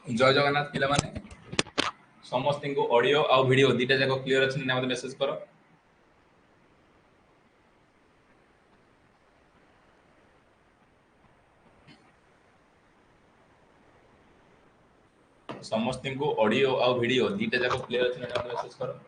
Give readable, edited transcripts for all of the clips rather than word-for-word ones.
जय जगन्नाथ पिला माने समस्त को ऑडियो आ वीडियो दीटा जाक क्लियर अछि ना मते मेसेज करो। समस्त को ऑडियो आ वीडियो दीटा जाक क्लियर अछि ना मते मेसेज करो।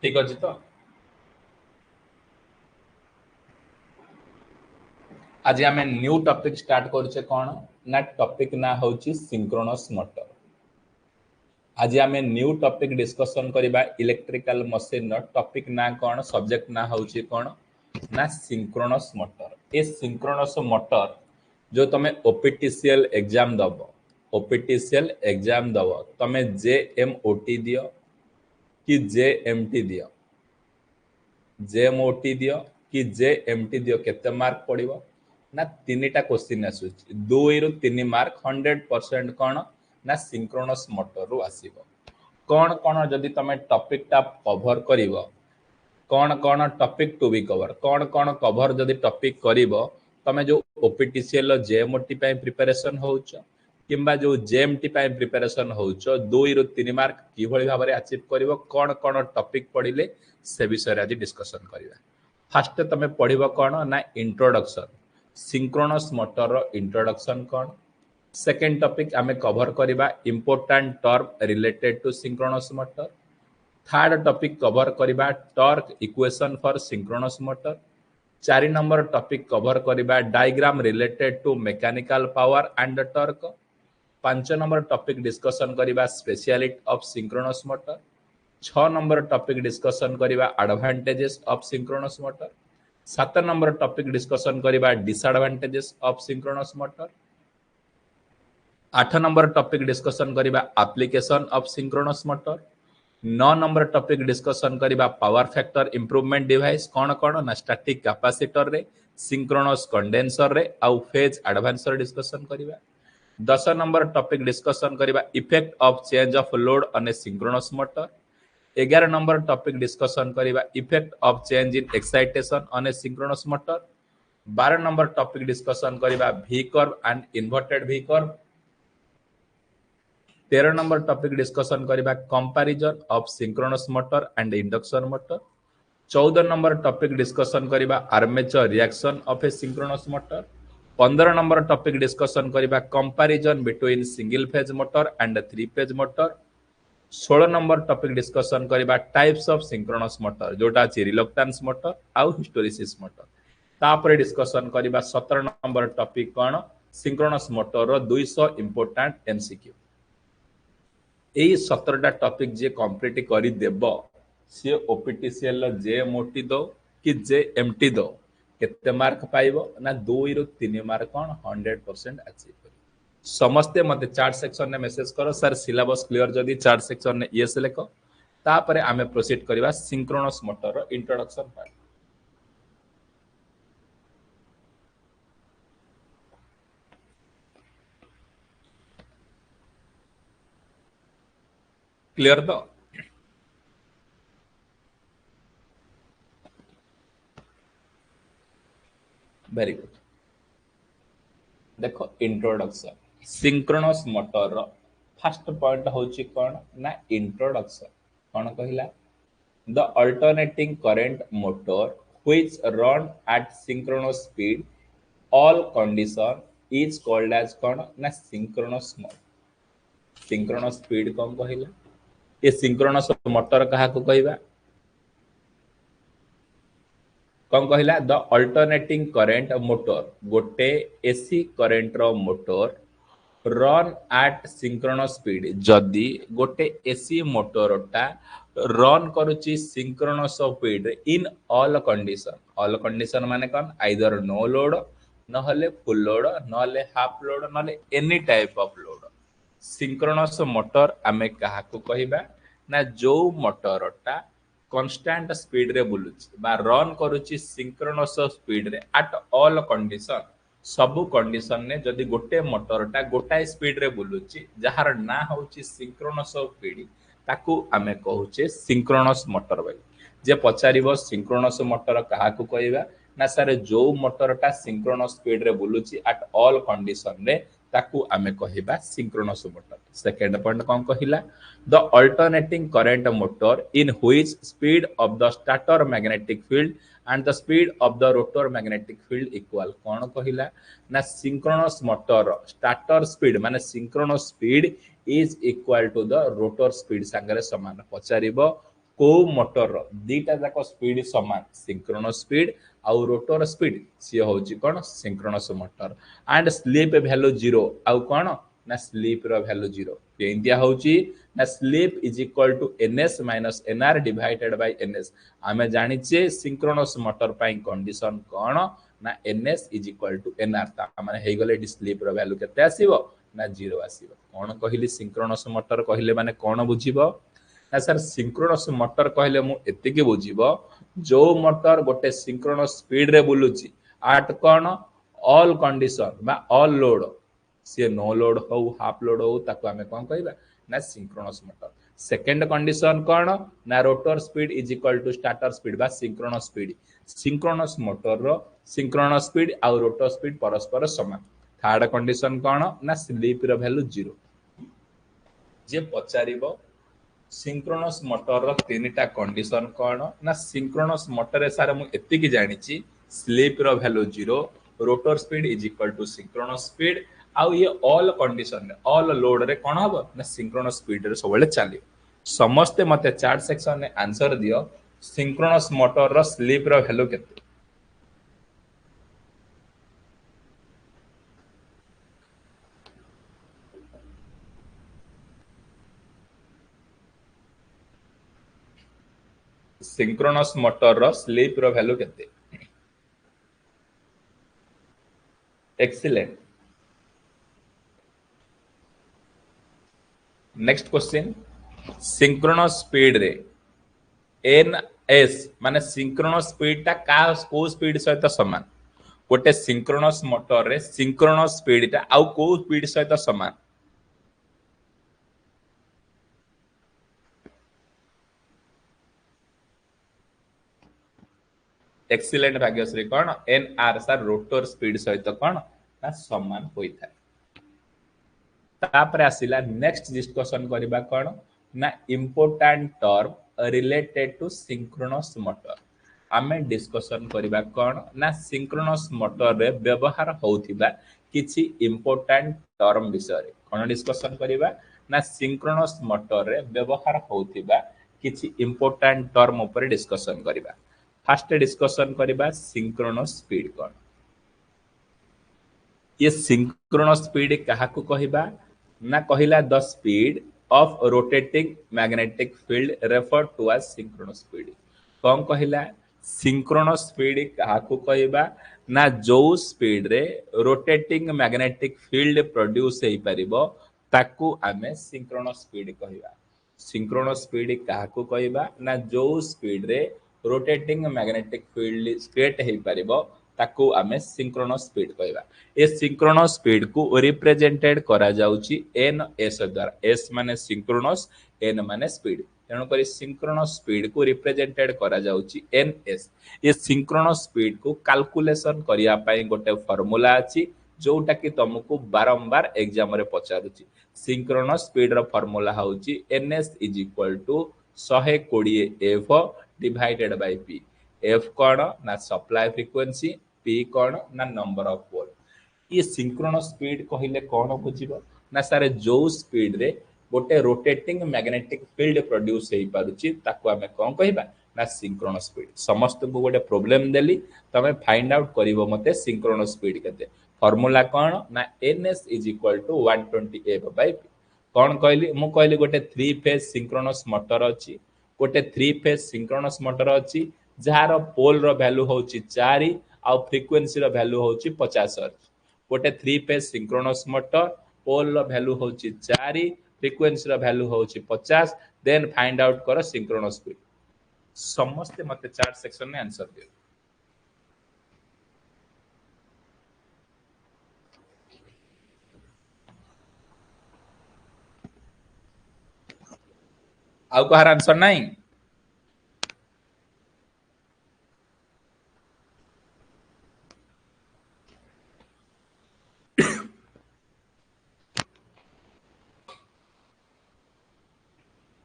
ठीक अछि तो आज आम न्यू टॉपिक स्टार्ट करूचे कौन ना टॉपिक ना होची सिंक्रोनस मोटर। आज आम न्यू टॉपिक डिस्कशन करबा इलेक्ट्रिकल मशीन रो टॉपिक ना कौन सब्जेक्ट ना होची कौन ना सिंक्रोनस मोटर। ए सिंक्रोनस मोटर जो तमे ओपीटीसीएल एग्जाम दब ओपीटीसीएल एग्जाम दब तमे जेएमओटी दियो कि जेएमटी दियो जेएमओटी दियो कि जेएमटी दियो केते मार्क पड़िबो ना तीनटा क्वेश्चन आसुची 2 रु 3 मार्क 100% कौन ना सिंक्रोनस मोटर रु आसीबो। कौन कौन जदि तमे टॉपिक टा कवर करिवो कौन कौन टॉपिक टू बी कवर कौन कौन कवर जदि टॉपिक करिवो तमे जो ओपीटीसीएल जेएमओटी पय प्रिपरेशन होउछ किंबा जो जेएमटी पय प्रिपरेशन होउछ 2 रु 3 मार्क कि भली भाबरे अचीव करिवो कौन कौन टॉपिक पढिले से विषय आज डिस्कशन करिवा। फर्स्ट तमे पढिबो कौन ना इंट्रोडक्शन सिंक्रोनस मोटर रो इंट्रोडक्शन कौन। सेकेंड टॉपिक आमे कवर करिबा important term related to synchronous motor. Third topic cover करिबा torque equation for synchronous motor. 4 number topic cover करिबा diagram related to mechanical power and torque. 5 number topic discussion करिबा speciality of synchronous motor. 6 number topic discussion करिबा advantages of synchronous motor. 7 number topic discussion करिबा disadvantages of synchronous motor. 8 number topic discussion करिबा application of synchronous motor. 9 number topic discussion करिबा power factor improvement device कौन कौन ना static capacitor रे synchronous condenser रे आउ फेज एडवांसर डिस्कशन करिबा। 10 नंबर टॉपिक डिस्कशन करिबा effect of change of load on a synchronous motor. 11 number topic discussion करिबा effect of change in excitation on a synchronous motor. 12 number topic discussion करिबा V curve and inverted V curve. 13 number topic discussion करिबा comparison of synchronous motor and induction motor. 14 number topic discussion करिबा armature reaction of a synchronous motor. 15 number topic discussion करिबा comparison between single phase motor and 3 phase motor. 16 number topic discussion करिबा types of synchronous motor जोटा अछि reluctance motor आउ hysteresis motor. तापर discussion करिबा 17 number topic कोन synchronous motor रो 200 important MCQ. एई 17टा टॉपिक जे कंप्लीट करि देबो सी ओपीटीसीएल जेएमओटी दो कि जेएमटी दो केते मार्क पाइबो ना 2 रु 3 मार्क कोन 100% अचीव करिबो। समस्ते मते चार्ट सेक्शन ने मेसेज करो सर सिलेबस क्लियर जदी चार्ट सेक्शन ने यस लेखो तापरे आमे प्रोसीड करिबा सिंक्रोनस मोटर रो इंट्रोडक्शन पार्ट। क्लियर तो वेरी गुड। देखो introduction synchronous motor row first point होची कोन ना इंट्रोडक्शन कोन कहिला the alternating current motor which run at synchronous speed all condition is called as कौन ना synchronous motor। synchronous speed कौन कहिला ये synchronous motor कहा को कहिबा कौन कहिला द अल्टरनेटिंग करंट मोटर गोटे एसी करंट रो motor run at synchronous speed जदि गोटे एसी मोटरटा रन करूची synchronous speed in all condition माने कौन आइदर नो लोड नहले फुल लोड नहले हाफ लोड नहले any type of load synchronous motor आमे कहा को कहिबा ना जो मोटरटा कन्स्टांट स्पीड रे बुलुची बा रन करूची सिंक्रोनस स्पीड रे एट ऑल कंडीशन सबु कंडीशन ने जदि गोटे मोटरटा गोटाए स्पीड रे बुलुची जहार ना होची सिंक्रोनस स्पीड ताकू आमे कहूचे सिंक्रोनस मोटर बाई जे पचारिबो सिंक्रोनस मोटर काहाकू कहबा ना सर जो मोटरटा सिंक्रोनस स्पीड रे बुलुची एट ऑल कंडीशन रे ताकू आमे कहबा सिंक्रोनस मोटर सेकंड पॉइंट कोन कहिला the alternating current motor in which speed of the starter magnetic field and the speed of the rotor magnetic field equal कोन कहिला ना सिंक्रोनस मोटर स्टार्टर स्पीड माने synchronous speed is equal to the rotor speed संगरे समान पचारिबो को motor दीटा जाक स्पीड समान सिंक्रोनस स्पीड आउ रोटर स्पीड सी होची कोन synchronous motor and slip value 0 आउ कोन ना स्लिप रो वैल्यू 0 इंडिया होची ना slip is equal to ns minus nr divided by ns आमे जानि छे सिंक्रोनस मोटर पई कंडीशन कोन ना ns is equal to nr ता माने हे गले स्लिप रो वैल्यू केते आसीबो ना 0 आसीबो कोन कहिली सिंक्रोनस मोटर कहिले माने कोन बुझिबो ना सर सिंक्रोनस मोटर कहले मु एते के बुझिबो जो मोटर गोटे सिंक्रोनस स्पीड रे बुलुची आट कोन ऑल कंडीशन बा ऑल लोड सी नो लोड हो हाफ लोड हो ताको हमें कोन कहबा ना सिंक्रोनस मोटर सेकंड कंडीशन कोन ना rotor speed is equal to starter speed बा सिंक्रोनस मोटर रो सिंक्रोनस स्पीड आ रोटर स्पीड परस्पर समान थर्ड कंडीशन कोन ना स्लिप रो वैल्यू 0 जे पचारिबो सिंक्रोनस मोटर रो तीनटा कंडीशन कोन ना सिंक्रोनस मोटर रे सारे मु एति की जानि छी स्लिप रो value 0 rotor speed is equal to synchronous speed आउ ये ऑल कंडीशन रे ऑल लोड रे कोन हबो ना सिंक्रोनस स्पीड रे सबले चालियो समस्त मते चार्ट सेक्शन ने आंसर दियो सिंक्रोनस मोटर रो स्लिप रो वैल्यू केते सिंक्रोनस मोटर रो स्लिप रो वैल्यू केते excellent next question synchronous speed रे ns माने सिंक्रोनस स्पीड ता का को स्पीड सहित समान गोटे सिंक्रोनस मोटर रे सिंक्रोनस स्पीड ता आउ को स्पीड सहित समान एक्सीलेंट भाग्यश्री कोन nr सर रोटर स्पीड सहित कोन ना समान होई था तापर आसिला नेक्स्ट डिस्कशन करबा कोन ना important term related to synchronous motor आमे डिस्कशन करबा कोन ना सिंक्रोनस मोटर रे व्यवहार होउथिबा किछि इंपोर्टेंट टर्म विषय कोन डिस्कशन करबा ना सिंक्रोनस मोटर रे व्यवहार होउथिबा किछि इंपोर्टेंट टर्म ऊपर डिस्कशन करबा फर्स्ट डिस्कशन करबा सिंक्रोनस स्पीड कोन ये सिंक्रोनस स्पीड काहाकू कहबा ना कहिला the speed of rotating magnetic field refer to as synchronous speed कौन कहिला सिंक्रोनस स्पीड काहाकू कहबा ना जो स्पीड रे रोटेटिंग मैग्नेटिक फील्ड प्रोड्यूस हेई परिबो ताकू आमे सिंक्रोनस स्पीड कहबा सिंक्रोनस स्पीड काहाकू कहबा ना जो स्पीड रे रोटेटिंग मैग्नेटिक फील्ड क्रिएट हेई परिबो ताकू आमे सिंक्रोनस स्पीड कहबा ए सिंक्रोनस स्पीड को रिप्रेजेंटेड करा जाउची एन एस द्वारा एस माने सिंक्रोनस एन माने स्पीड तेणु करी सिंक्रोनस स्पीड को रिप्रेजेंटेड करा जाउची एन एस ए सिंक्रोनस स्पीड को कैलकुलेशन करिया पई गोटे फार्मूला अछि जोटा कि तुमको बारंबार एग्जाम रे पचारुची सिंक्रोनस स्पीड रो फार्मूला होउची ns is equal to 120 f divided by p f कोन ना सप्लाई फ्रीक्वेंसी p कोन ना नंबर ऑफ पोल ये सिंक्रोनस स्पीड कहिले कोन बुझिबो ना सारे जो स्पीड रे गोटे रोटेटिंग मैग्नेटिक फील्ड प्रोड्यूस हेई पारुची ताको हमें कोन कहिबा ना सिंक्रोनस स्पीड समस्त को गोटे प्रॉब्लम देली तमे फाइंड आउट करिवो मते सिंक्रोनस स्पीड केते फार्मूला कोन ना ns is equal to 120 f by p कोन कहली मु कहली गोटे 3 फेज सिंक्रोनस मोटर अछि गोटे 3 फेज सिंक्रोनस मोटर अछि जहार पोल रो वैल्यू होची 4 आ फ्रीक्वेंसी रो वैल्यू होची 50 गोटे 3 फेज सिंक्रोनस मोटर पोल रो वैल्यू होची 4 फ्रीक्वेंसी रो वैल्यू होची 50 देन फाइंड आउट करो सिंक्रोनस स्पीड समस्ते मते चार्ट सेक्शन में आंसर दियो आउ कहार आंसर नहीं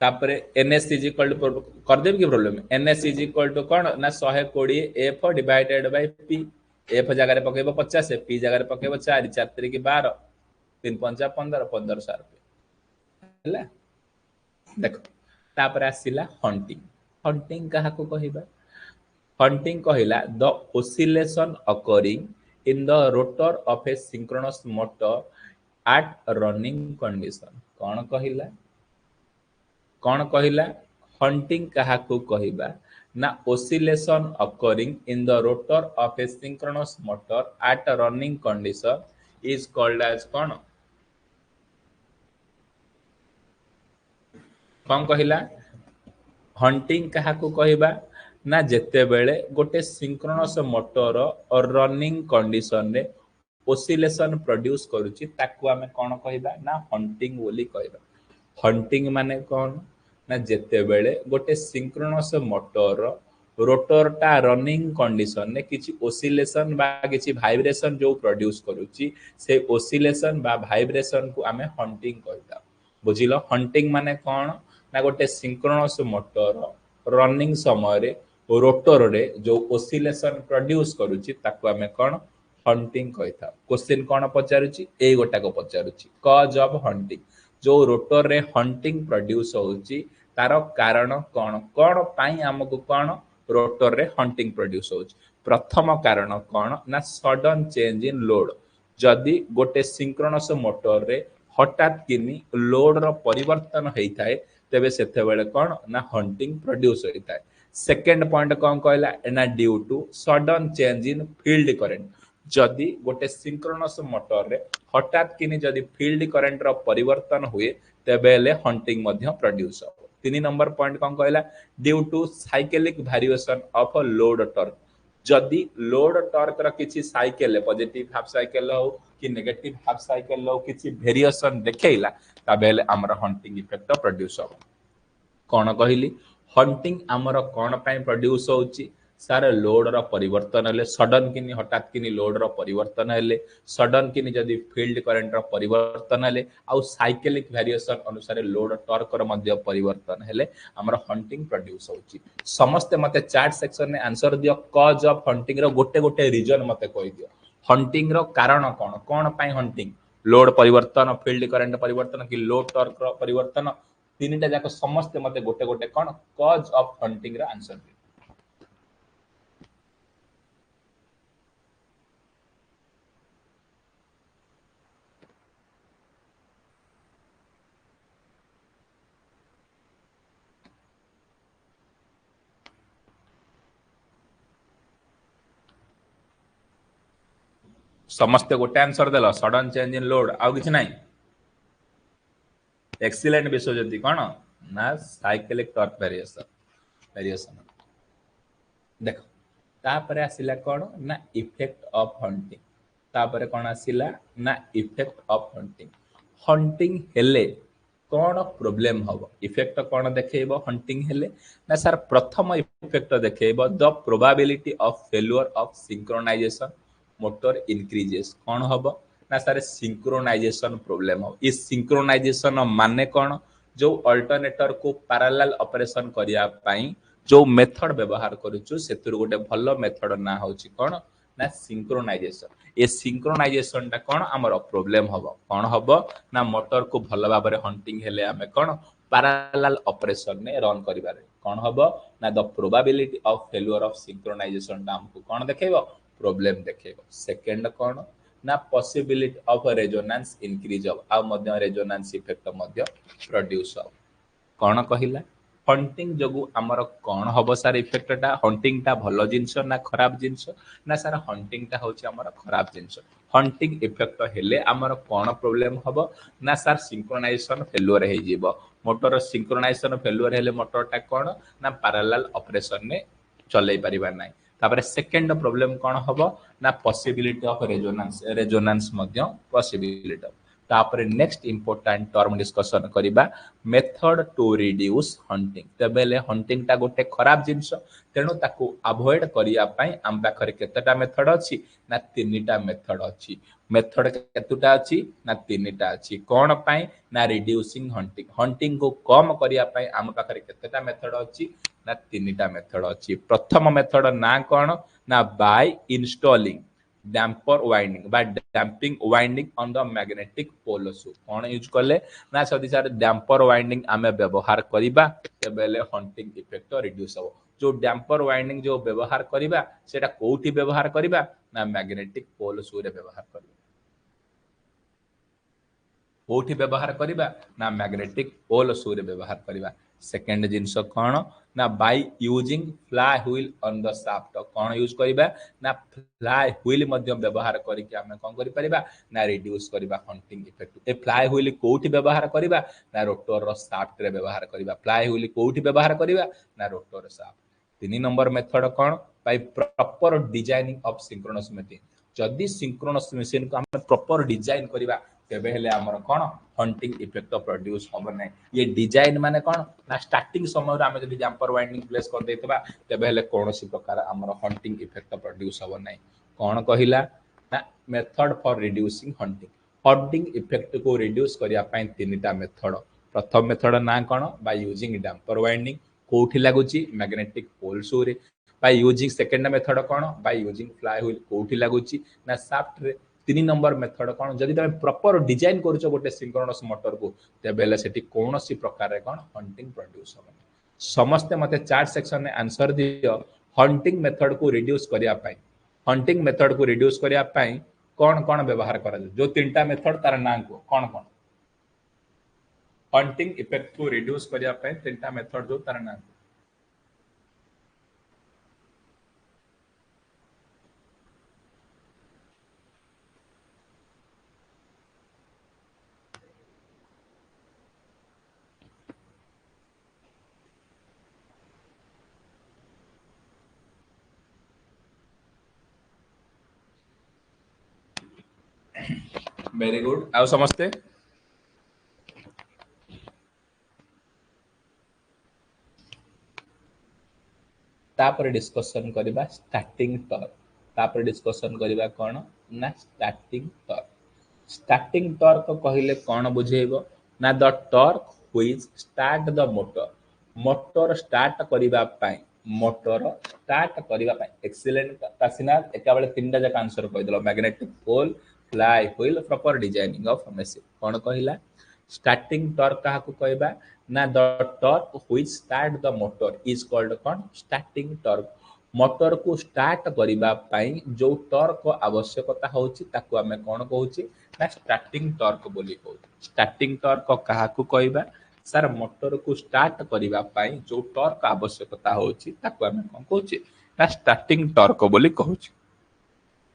तापरे एनएस इज इक्वल टू कर देब की problem NS is equal to कोन ना 120 F divided by P F जगह रे पकेबो 50 पी जगह रे पकेबो 4 4 3 की 12 3 5 15 15 7 ହେଲା देखो तापरे आसिला हंटिंग हंटिंग कहा को कहिबा हंटिंग कहिला the oscillation occurring in the rotor of a synchronous motor at running condition कौन कहिला हंटिंग कहा को कहिबा ना oscillation occurring in the rotor of a synchronous motor at running condition is called as कौन कहिला हंटिंग कहा को कहिबा ना जेते बेले गोटे सिंक्रोनस मोटर और रनिंग कंडीशन रे ओसिलेशन प्रोड्यूस करूची ताकू आमे कौन कहिबा ना हंटिंग बोली कहिबा हंटिंग माने कौन ना जेते बेले गोटे सिंक्रोनस मोटर रोटर टा रनिंग कंडीशन ने किछि ओसिलेशन बा किछि वाइब्रेशन जो प्रोड्यूस करूची से ओसिलेशन बा वाइब्रेशन को आमे हंटिंग कहिता बुझिलो हंटिंग माने कौन ना गोटे सिंक्रोनस मोटर रनिंग समय रे रोटर रे जो ओसिलेशन प्रोड्यूस करूची ताकू आमे कौन हंटिंग कहिता क्वेश्चन कौन पचारुची ए गोटा को पचारुची कॉज ऑफ हंटिंग जो रोटर रे हंटिंग प्रोड्यूस होउची तार कारण कौन कौन पाई हमको कौन रोटर रे हंटिंग प्रोड्यूस होउची प्रथम कारण कौन ना सडन चेंज इन लोड जदि गोटे सिंक्रोनस मोटर रे हठात किनी लोड रो परिवर्तन होता है तेबे सेते बेले कौन ना हंटिंग प्रोड्यूस होता है सेकंड पॉइंट कौन कहला ना due to sudden change in field current जदि गोटे सिंक्रोनस मोटर रे हठात किनी जदि फील्ड करंट रो परिवर्तन हुए तेबेले हंटिंग मध्य प्रोड्यूस हो तीन नंबर पॉइंट कौन कहला due to cyclic variation of load torque जदि लोड टॉर्क रो किछि साइकिल पॉजिटिव हाफ साइकिल हो कि नेगेटिव हाफ साइकिल हो किछि वेरिएशन देखैला तबेले हमर हंटिंग इफेक्ट प्रोड्यूस हो कौन कहली हंटिंग आमर कौन पाई प्रोड्यूस होउची सारे लोड रो परिवर्तन हेले सडन किनी हठात किनी लोड रो परिवर्तन हेले सडन किनी जदि फील्ड करंट रो परिवर्तन हेले आ साइक्लिक वेरिएशन अनुसार लोड टॉर्क रो मध्य परिवर्तन हेले हमर हंटिंग प्रोड्यूस होउची समस्त मते चार्ट सेक्शन में आंसर दियो कॉज ऑफ हंटिंग रो गोटे गोटे रीजन मते कहि दियो हंटिंग रो कारण कौन कौन पाई हंटिंग लोड परिवर्तन फील्ड करंट परिवर्तन कि लोड टॉर्क रो परिवर्तन तीनटा जाक समस्त मते गोटे गोटे कौन कॉज ऑफ हंटिंग रो आंसर दियो समस्त गोटे आंसर देल सडन चेंज इन लोड आउ किछ नाही एक्सीलेंट विश्वज्योति कौन ना साइक्लिक टॉर्क वेरिएशन देखो तापरे आसिला कौन ना इफेक्ट ऑफ हंटिंग तापरे कौन आसिला ना इफेक्ट ऑफ हंटिंग हंटिंग हेले कौन प्रोब्लेम हबो इफेक्ट कौन देखैबो हंटिंग हेले ना सर प्रथम इफेक्ट देखैबो the probability of failure of synchronization motor increases कौन हबो ना सर सिंक्रोनाइजेशन प्रॉब्लम हो इस सिंक्रोनाइजेशन माने कौन जो अल्टरनेटर को पैरेलल ऑपरेशन करिया पाई जो मेथड व्यवहार करूछु सेतुर गोटे भलो मेथड ना होची कौन ना सिंक्रोनाइजेशन ए सिंक्रोनाइजेशन ता कौन हमर प्रॉब्लम हबो कौन हबो ना मोटर को भलो भाबरे हंटिंग हेले हमें कौन पैरेलल ऑपरेशन ने रन करिबारे कौन हबो ना the probability of failure of synchronization ता हमको कौन देखेबो प्रॉब्लम देखेबो सेकंड कौन ना पॉसिबिलिटी ऑफ रेजोनेंस इंक्रीज हो आ मध्य रेजोनेंस इफेक्ट मध्य प्रोड्यूस हो कौन कहिला हंटिंग जगु हमर कौन हबो सार इफेक्ट टा हंटिंग टा भलो जिंस ना खराब जिंस ना सार हंटिंग टा होची हमर खराब जिंस हंटिंग इफेक्ट हेले हमर कौन प्रॉब्लम हबो ना सार सिंक्रोनाइजेशन फेल्योर हे जीवो मोटर सिंक्रोनाइजेशन फेल्युअर हेले मोटरटा कौन ना पैरेलल ऑपरेशन ने चलै परिबा नै तापर सेकंड प्रॉब्लम कौन हबो ना possibility of resonance Madhya possibility तापर नेक्स्ट इंपोर्टेंट टर्म डिस्कशन करिबा मेथड टू रिड्यूस हंटिंग तबेले हंटिंग टा गोटे खराब जिंस तेणु ताकू अवॉइड करिया पई आम पाखरे केतेटा मेथड अछि ना तीनटा मेथड अछि मेथड केतुटा अछि ना तीनटा अछि कोन पई ना रिड्यूसिंग हंटिंग हंटिंग को कम करिया पई आम पाखरे केतेटा मेथड अछि ना तीनटा मेथड अछि प्रथम मेथड ना कोन ना बाय इंस्टॉलिंग डैम्पर वाइंडिंग बा damping winding on the magnetic pole सु कोन यूज करले ना सदी सार डैम्पर वाइंडिंग आमे व्यवहार करिबा तेबेले हंटिंग इफेक्ट रिड्यूस हो जो डैम्पर वाइंडिंग जो व्यवहार करिबा सेटा कोठी व्यवहार करिबा ना मैग्नेटिक पोल सु रे व्यवहार करिबा कोठी व्यवहार करिबा ना मैग्नेटिक पोल सु रे व्यवहार करिबा सेकंड जिंस कोन ना by using fly wheel on the shaft cone use करिबा ना फ्लाई व्हील मध्य व्यवहार करिके हमें कोन करि परिबा ना रिड्यूस करिबा हंटिंग इफेक्ट ए फ्लाई व्हील कोठी व्यवहार करिबा ना रोटर रो शाफ्ट रे व्यवहार करिबा फ्लाई व्हील कोठी व्यवहार करिबा ना रोटर शाफ्ट तीन number method cone by proper designing of synchronous machine जदि सिंक्रोनस मशीन को हम प्रॉपर डिजाइन करिबा तेबे हेले हमर कोन हंटिंग इफेक्ट प्रोड्यूस होबो नै ये डिजाइन माने कोन ना स्टार्टिंग समय रे हम जदि जम्पर वाइंडिंग प्लेस कर देतबा तेबे हेले कोनोसी प्रकार हमर हंटिंग इफेक्ट प्रोड्यूस होबो नै कोन कहिला ना method for reducing hunting hunting effect को रिड्यूस करिया पई तीनटा मेथड प्रथम मेथड ना कोन बाय यूजिंग डैम्पर वाइंडिंग कोठी लागुची मैग्नेटिक पोल सो रे by using second method cone by using fly wheel कोठी लागुची ना शाफ्ट रे तीन नंबर मेथड कोन जदि तमे प्रॉपर डिजाइन करूछ गोटे सिंक्रोनस मोटर को तेबेले सेठी कोनोसी प्रकार कोन हंटिंग प्रोड्यूस होबो समस्त मते चार्ट सेक्शन में आंसर दियो हंटिंग मेथड को रिड्यूस करिया पई हंटिंग मेथड को रिड्यूस करिया पई कोन कोन व्यवहार करा जो तीनटा मेथड तार नाम को कोन कोन हंटिंग इफेक्ट को रिड्यूस करिया पई तीनटा मेथड जो तार नाम वेरी गुड आ समस्ते तापर डिस्कशन करिबा स्टार्टिंग टॉर्क तापर डिस्कशन करिबा कोन ना स्टार्टिंग टॉर्क कहिले कोन बुझेबो ना the torque which start the motor motor start करिबा पई मोटर स्टार्ट करिबा पई एक्सीलेंट तासिना एका बेले तीनटा जक आंसर कहि दलो magnetic pole flywheel proper designing of machine कोन कहिला स्टार्टिंग टॉर्क काहा को कहबा ना the torque which start the motor is called कोन स्टार्टिंग टॉर्क मोटर को स्टार्ट करिबा पई जो टॉर्क आवश्यकता होची ताको हमें कोन कहूची ना स्टार्टिंग टॉर्क बोली कहू स्टार्टिंग टॉर्क काहा को कहबा सर मोटर को स्टार्ट करिबा पई जो टॉर्क आवश्यकता होची ताको हमें कोन कहूची ना स्टार्टिंग टॉर्क बोली कहूची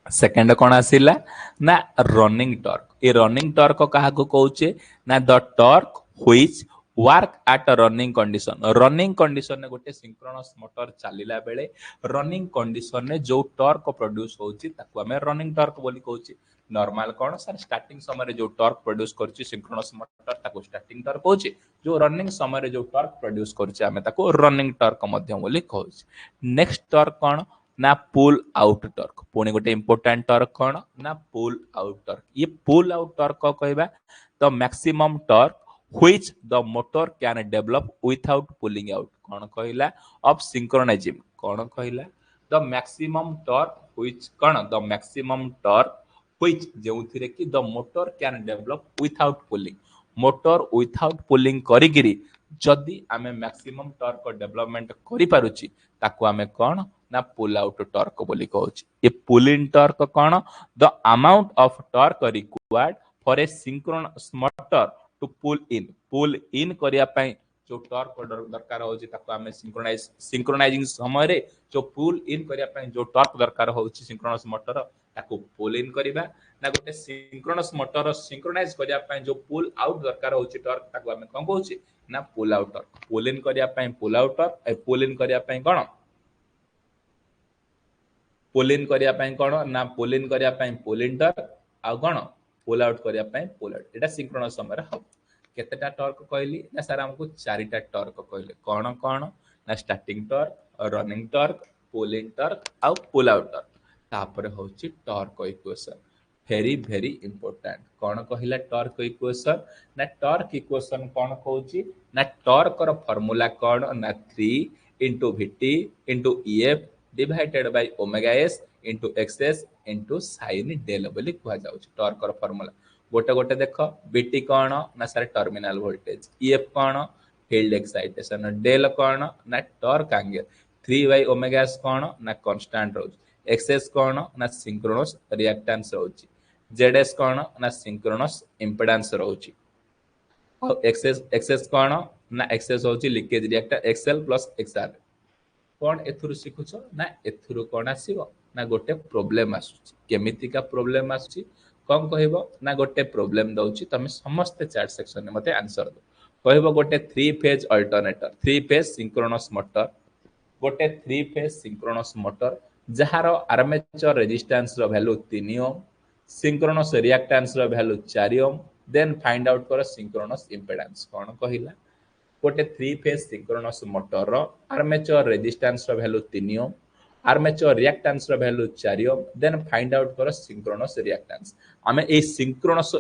सेकंड कोन आसिला ना रनिंग टॉर्क ए रनिंग टॉर्क काहा को कहूचे ना the torque which work at running condition ने गोटे सिंक्रोनस मोटर चलिला बेले रनिंग कंडीशन ने जो टॉर्क प्रोड्यूस होची ताको हमें रनिंग टॉर्क बोली कहूची नॉर्मल कोन सर स्टार्टिंग समय रे जो टॉर्क प्रोड्यूस करची सिंक्रोनस मोटर ताको स्टार्टिंग टॉर्क होची जो रनिंग समय रे जो टॉर्क प्रोड्यूस करची हमें ताको रनिंग टॉर्क मध्यम बोली कहूची नेक्स्ट टॉर्क कोन ना पुल आउट टॉर्क पुणी गोटे इंपोर्टेंट टॉर्क कोन ना पुल आउट टॉर्क ये पुल आउट टॉर्क को कहबा the maximum torque which the motor can develop without pulling out कोन कहला of synchronism कोन कहला the maximum torque which cone the maximum torque which जेउथिरे कि the motor can develop without pulling motor without pulling करिगिरी जदि आमे maximum torque development करि पारुची ताको आमे कोन ना pull out torque बोली कहूची ये पुल इन टॉर्क कोन the amount of torque required for a synchronous motor to pull in करिया पई जो टॉर्क दरकार होची ताको हमें सिंक्रोनाइजिंग समय रे जो पुल इन करिया पई जो टॉर्क दरकार होची सिंक्रोनस मोटर ताको पुल इन करिबा ना गोटे सिंक्रोनस मोटर सिंक्रोनाइज करिया पय जो पुल आउट दरकार होची टॉर्क ताको हम कोन कहूची ना pull out torque pull in करिया पय pull out torque A pull in करिया पय कोन पुल इन करिया पय कोन ना पुल इन करिया पय पुल in torque uh cone pull out करिया पय पुल आउट एटा सिंक्रोनस समय रे हो केतेटा टॉर्क कहली ना सर हमको चारिटा टॉर्क कहले कोन कोन ना starting torque running torque pull in torque uh pull out torque तापर होची torque equation very very important कौन कहला टॉर्क इक्वेशन ना टॉर्क इक्वेशन कौन कहूची ना टॉर्क रो फार्मूला कौन ना 3 into vt into ef divided by omega s into xs into sin del बोली कहा जाउची टॉर्क रो फार्मूला गोटे गोटे देख vt कौन ना सर टर्मिनल वोल्टेज ef कौन फील्ड एक्साइटेशन del कौन ना torque angle 3 by omega s कौन ना कांस्टेंट रोज एक्सेस कौन ना सिंक्रोनस रिएक्टेंस रोची जेडएस कौन ना सिंक्रोनस इंपेडेंस रोची और एक्सेस एक्सेस कौन ना एक्सेस होची leakage reactor XL plus XR कौन एथुरु सिखुछ ना एथुरु कौन आसीबो ना गोटे प्रॉब्लम आसुची केमिति का प्रॉब्लम आसुची कौन कहबो ना गोटे प्रॉब्लम दउची तमे समस्त चैट सेक्शन में मते आंसर दो कहबो गोटे 3 phase alternator 3 phase synchronous motor गोटे 3 फेज सिंक्रोनस मोटर जहार आर्मेचर रेजिस्टेंस रो वैल्यू 3 ओम सिंक्रोनस रिएक्टेंस रो value 4 ohm then find out करो सिंक्रोनस इंपेडेंस कौन कहिला गोटे 3 फेज सिंक्रोनस मोटर रो आर्मेचर रेजिस्टेंस रो वैल्यू 3 ओम आर्मेचर रिएक्टेंस रो value 4 ohm then find out करो सिंक्रोनस रिएक्टेंस हमें ए सिंक्रोनस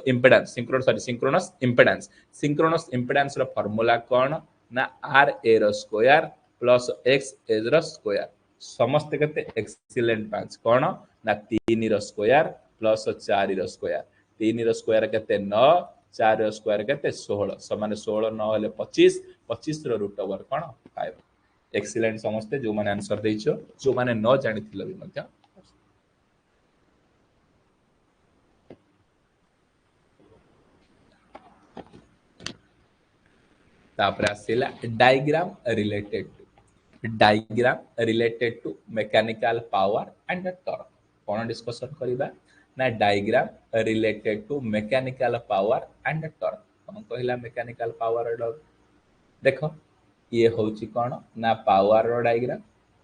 इंपेडेंस रो फार्मूला कौन ना आर ए रो स्क्वायर प्लस एक्स एज रो स्क्वायर समस्त केते एक्सीलेंट 5 कौन ना 3 रो स्क्वायर प्लस 4 रो स्क्वायर 3 रो स्क्वायर केते 9 4 रो स्क्वायर केते 16 समान 16 9 हेले 25 25 रो रूट ओवर कौन 5 एक्सीलेंट समस्त जो माने आंसर देइछो जो माने न जानिथिलो भी मध्य तापर आसिला diagram related to mechanical power and torque कौन डिस्कशन करिबा ना diagram related to mechanical power and torque कौन कहला मैकेनिकल पावर डॉग देखो ये होची कौन ना पावर रो डायग्राम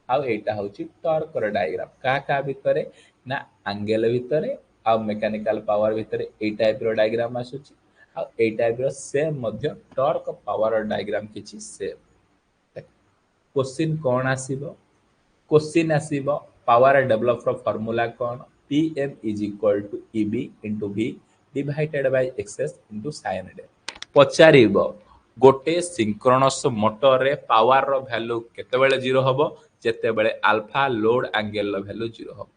आ एटा होची टॉर्क रो डायग्राम का भितरे ना एंगल भितरे आ मैकेनिकल पावर भितरे ए टाइप रो डायग्राम आसुची आ ए टाइप रो सेम मध्य टॉर्क पावर रो डायग्राम किछि सेम क्वेश्चन कौन आसीबो क्वेश्चन आसीबो पावर डेवलप रो फार्मूला कौन Pm is equal to EB into V divided by XS into sin D पचारिबो गोटे सिंक्रोनस मोटर रे power रो value केते बेले 0 हबो जेते बेले अल्फा लोड एंगल रो वैल्यू 0 हबो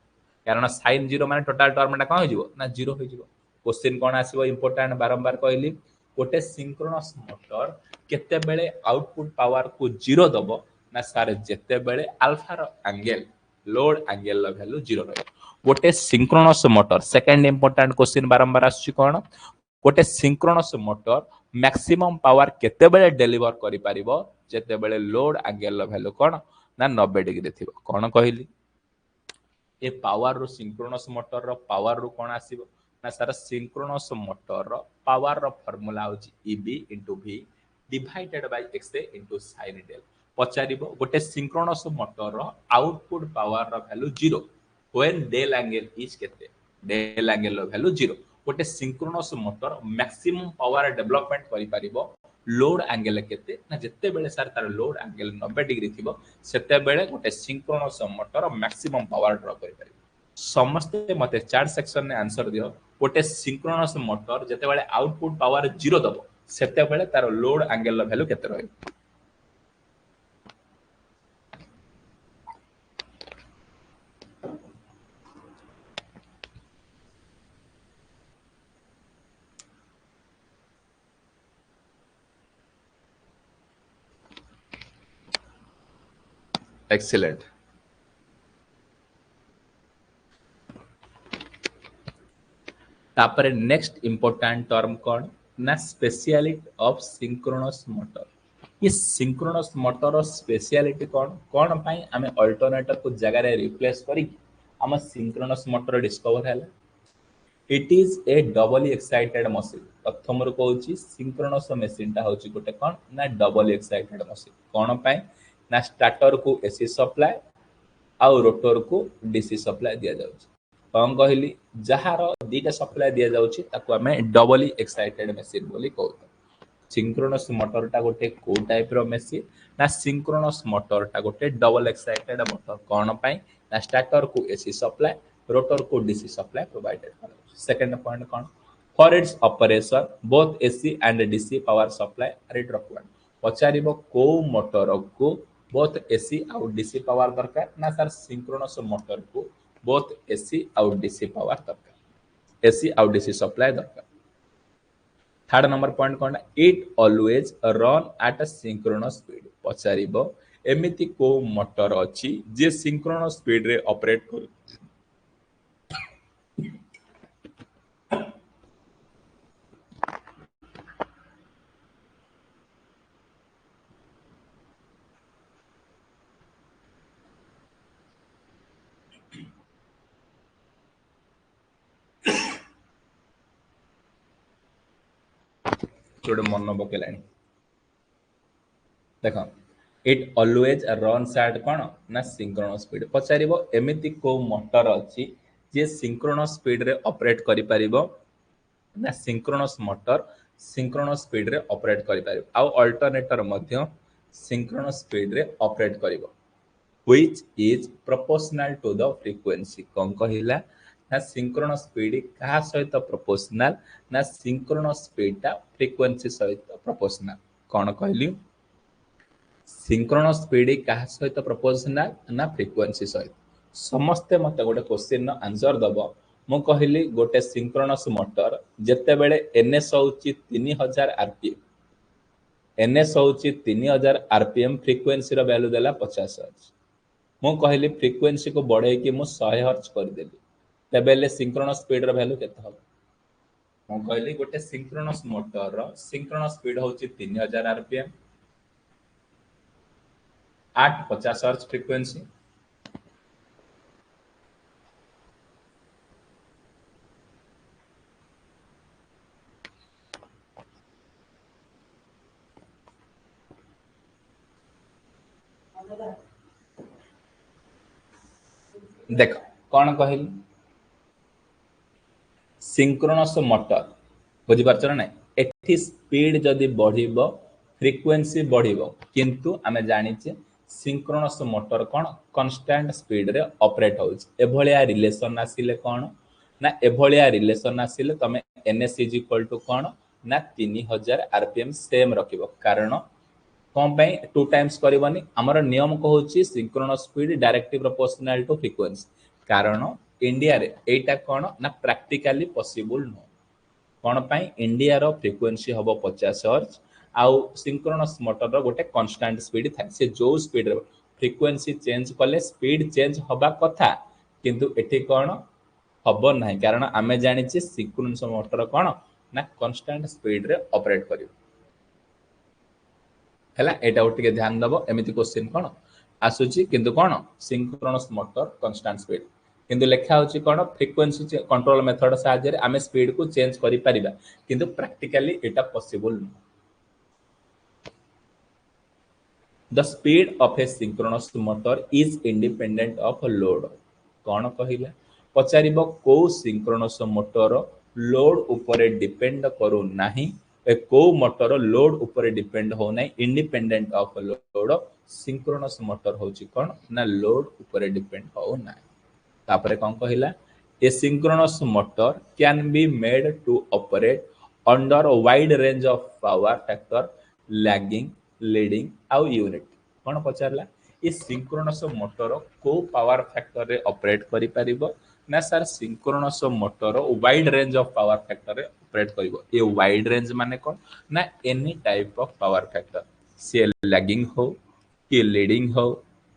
कारण sin 0 माने टोटल टर्मटा कोन हो जिवो ना 0 हो जिवो क्वेश्चन कोन आसीबो इंपोर्टेंट बारंबार कहली गोटे सिंक्रोनस मोटर केते बेले आउटपुट पावर को 0 दबो ना सारे जेते बेले अल्फा रो एंगल लोड एंगल रो वैल्यू 0 रहबो गोटे synchronous motor second important question बारंबार आसी कोन गोटे सिंक्रोनस मोटर मैक्सिमम पावर केते बेले डिलीवर करि परिबो जेते बेले लोड एंगल रो वैल्यू कोन ना 90 डिग्री थिबो कोन कहली ए पावर रो सिंक्रोनस मोटर रो पावर रो कोन आसीबो ना सारा सिंक्रोनस मोटर रो पावर रो फार्मूला होची Eb * V divided by x * sin del पचारिबो गोटे सिंक्रोनस मोटर रो आउटपुट पावर रो value 0 when del angle is केते del angle रो वैल्यू 0 गोटे synchronous motor maximum power development करि परिबो लोड एंगल केते ना जत्ते बेले सर तार लोड एंगल 90 डिग्री थिबो सेते बेले गोटे synchronous motor maximum power draw करि परिबो समस्त मते चार्ट सेक्शन ने आंसर दियो गोटे सिंक्रोनस मोटर जत्ते बेले आउटपुट पावर 0 दबो सेते बेले तार लोड एंगल रो वैल्यू केते रहै एक्सीलेंट तापर नेक्स्ट इंपोर्टेंट टर्म कौन ना स्पेशलिटी ऑफ सिंक्रोनस मोटर ये सिंक्रोनस मोटर स्पेशलिटी कौन कौन पाई आमे अल्टरनेटर को जगह रे रिप्लेस करी आम सिंक्रोनस मोटर डिस्कवर है it is a doubly excited machine प्रथम रू कहूँ सिंक्रोनस मशीन टा हूँ गोटे कौन ना डबल एक्साइटेड मशीन कौन पाई ना स्टार्टर को एसी सप्लाई आउ रोटर को डीसी सप्लाई दि जाउछि कौन कहली जार दीटा सप्लाई दि जाउछि ताको आमे डबली एक्साइटेड मशीन बोली कहू सिंक्रोनस मोटर टा गोटे को टाइप रो मशीन ना सिंक्रोनस मोटर टा गोटे डबल एक्साइटेड मोटर कौन पाई ना स्टार्टर को एसी सप्लाई रोटर को DC supply provided second point कौन for its operation both AC and DC power supply are required पचारिबो को मोटर को बोथ एसी आउ डीसी पावर दरकार ना सर सिंक्रोनस मोटर को बोथ एसी आउ डीसी पावर दरकार एसी आउ डीसी सप्लाई दरकार थर्ड नंबर पॉइंट कौन it always run at a synchronous speed पचारिबो एमिति को मोटर अछि जे सिंक्रोनस स्पीड रे ऑपरेट करू जोड़े मन पकेलानी देख इट ऑलवेज रन एट कौन ना सिंक्रोनस स्पीड पचारिबो एमिति को मोटर अछि जे सिंक्रोनस स्पीड रे ऑपरेट करि परिबो ना सिंक्रोनस मोटर सिंक्रोनस स्पीड रे ऑपरेट करि परिबो आउ अल्टरनेटर मध्य सिंक्रोनस स्पीड रे ऑपरेट करिबो which is proportional to the frequency कौन कहिला ना सिंक्रोनस स्पीड कहा सहित प्रोपोर्शनल ना सिंक्रोनस स्पीड टा फ्रीक्वेंसी सहित प्रोपोर्शनल कौन कहली सिंक्रोनस स्पीड कहा सहित प्रोपोर्शनल ना फ्रीक्वेंसी सहित समस्ते मते गोटे क्वेश्चन आंसर दबो मु कहली गोटे सिंक्रोनस मोटर जेते बेले एनएस होची 3000 आरपीएम एनएस होची 3000 आरपीएम फ्रीक्वेंसी रो वैल्यू देला 50 हर्ट्ज मु कहली फ्रीक्वेंसी को बढ़े कि मु 100 हर्ट्ज कर देली तबेले सिंक्रोनस स्पीड रो वैल्यू केते हो मु कहली गोटे सिंक्रोनस मोटर रो सिंक्रोनस स्पीड होची 3000 आरपीएम 850 हर्ट्ज फ्रीक्वेंसी देख कौन कहली सिंक्रोनस मोटर बुझी पारछ ना एठी स्पीड जदी बढ़िबो फ्रीक्वेंसी बढ़िबो किंतु आमे जानिचे सिंक्रोनस मोटर कौन कांस्टेंट स्पीड रे ऑपरेट होउछ एभलिया रिलेशन आसिले कौन ना एभलिया रिलेशन आसिले तमे एनएस इज इक्वल टू कौन ना 3000 आरपीएम सेम रखिबो कारण कौन पे टू टाइम्स करबनी हमर नियम कहूची synchronous speed directly proportional to frequency कारण इंडिया रे एटा कौन ना प्रैक्टिकली पॉसिबल नो कौन पाई इंडिया रो फ्रीक्वेंसी हबो 50 हर्ट्ज आउ सिंक्रोनस मोटर रो गोटे कांस्टेंट स्पीड थाए से जो स्पीड रे फ्रीक्वेंसी चेंज कले स्पीड चेंज हबा कथा किंतु एठी कौन हबो नाही कारण आमे जानिचे सिंक्रोनस मोटर कौन ना कांस्टेंट स्पीड रे ऑपरेट करियो हैला एटा उठके ध्यान दबो एमिति क्वेश्चन कौन आसुची किंतु कौन सिंक्रोनस मोटर कांस्टेंट स्पीड किंतु लेखा होची कौन फ्रीक्वेंसी कंट्रोल मेथड साहाय्य रे आमे स्पीड को चेंज करि परिबा किंतु प्रैक्टिकली एटा पॉसिबल न the speed of a synchronous motor is independent of load कौन कहिला पचारिबो को सिंक्रोनस मोटर लोड ऊपर डिपेंड करू नाही को मोटर लोड ऊपर डिपेंड हो नाही independent of load synchronous motor होची कौन ना लोड ऊपर डिपेंड हो नाही तापरे कौन कहिला a synchronous motor can be made to operate under wide range of power factor lagging leading आउ यूनिट कौन पचारला ये सिंक्रोनस मोटर को पावर फैक्टर रे ऑपरेट करि परिबो ना sir synchronous motor wide range of power factor रे ऑपरेट करिवो ये वाइड रेंज माने कोन ना any type of power factor से लैगिंग हो कि लीडिंग हो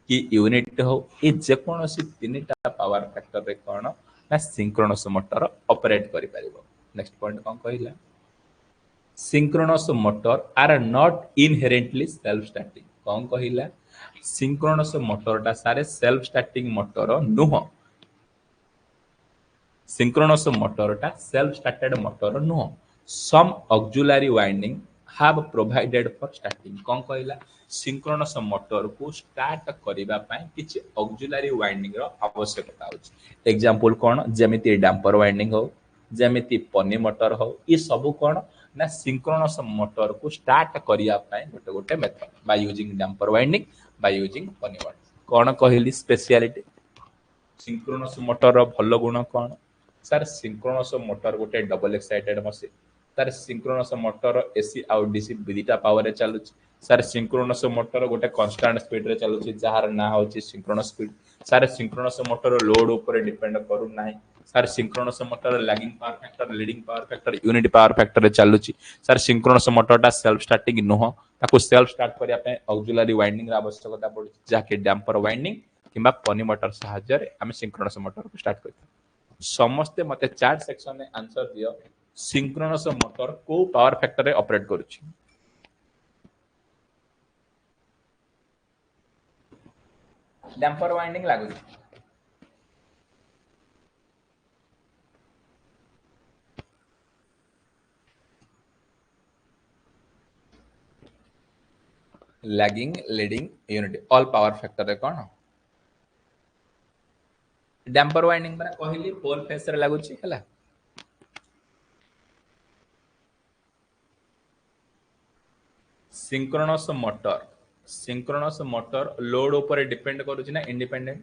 कि यूनिट हो ये जे कोनोसी तीनटा पावर फैक्टर रे कोन ना सिंक्रोनस मोटर ऑपरेट करि परिबो नेक्स्ट पॉइंट कोन कहिला synchronous motor are not inherently self starting कौन कहिला सिंक्रोनस मोटर टा सारे सेल्फ स्टार्टिंग मोटर नुह सिंक्रोनस मोटरटा सेल्फ स्टार्टेड मोटर नुह some auxiliary winding have provided for starting कौन कहला सिंक्रोनस मोटर को स्टार्ट करबा पई किछि ऑक्सिलरी वाइंडिंग रो आवश्यकता होछि एग्जांपल कोन जेमिति डैम्पर वाइंडिंग हो जेमिति पनी मोटर हो ये सब कोन ना सिंक्रोनस मोटर को स्टार्ट करिया पई गोटे गोटे method by using damper winding by using पनी वाइंडिंग कोन कहली स्पेशलिटी सिंक्रोनस मोटर रो भलो गुण कोन सर सिंक्रोनस मोटर गोटे डबल एक्साइटेड मशीन तार सिंक्रोनस मोटर एसी आउ डीसी दुईटा पावर रे चलुच सर सिंक्रोनस मोटर गोटे कांस्टेंट स्पीड रे चलुच जहार ना होची synchronous speed sir synchronous motor load ऊपर डिपेंड करू नाही sir synchronous motor lagging power factor leading power factor unit power factor रे चलुची सर सिंक्रोनस मोटरटा सेल्फ स्टार्टिंग नुह ताको सेल्फ स्टार्ट करिया पे ऑक्सिलरी वाइंडिंग रा आवश्यकता पड़ुची जाके डैम्पर वाइंडिंग किंबा पनी मोटर सहायता रे हम सिंक्रोनस मोटर को स्टार्ट करते समस्ते मते चार्ट सेक्शन में आंसर दियो सिंक्रोनस मोटर को पावर फैक्टर रे ऑपरेट करूची डैम्पर वाइंडिंग लागू lagging leading unit all power factor रे कोन डैम्पर वाइंडिंग माने कहली पोल फेस रे लागुची हला सिंक्रोनस मोटर लोड ऊपर डिपेंड करूची ना इंडिपेंडेंट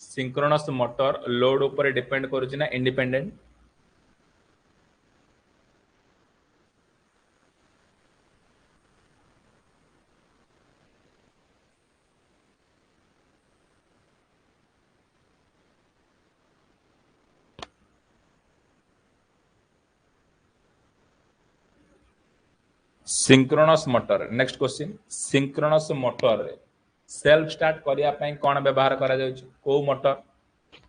सिंक्रोनस मोटर लोड ऊपर डिपेंड करूची ना independent synchronous motor next question synchronous motor रे सेल्फ स्टार्ट करिया पई कोन व्यवहार करा जाउची को मोटर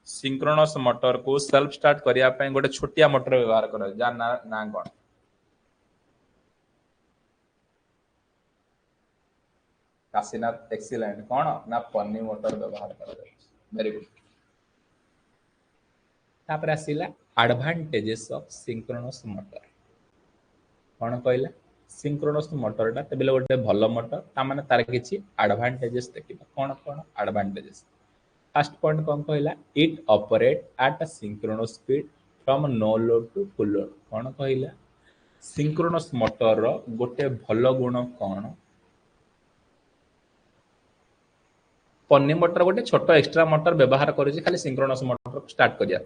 सिंक्रोनस मोटर को सेल्फ स्टार्ट करिया पई गोटे छोटिया मोटर व्यवहार करा जा ना ना कोन काशीनाथ एक्सीलेंट कोन ना पन्नी मोटर व्यवहार करा जाउची वेरी गुड तापर आसीला एडवांटेजेस ऑफ सिंक्रोनस मोटर कोन कहला सिंक्रोनस मोटरटा तेबेले गोटे भलो मोटर ता माने तार किछि एडवांटेजेस देखिबा कोन कोन एडवांटेजेस फर्स्ट पॉइंट कोन कहला it operate at a synchronous speed from no load to full load कोन कहला सिंक्रोनस मोटर रो गोटे भलो गुण कोन पन्नी मोटर गोटे छोटो एक्स्ट्रा मोटर व्यवहार करूछि खाली सिंक्रोनस मोटर को स्टार्ट करिया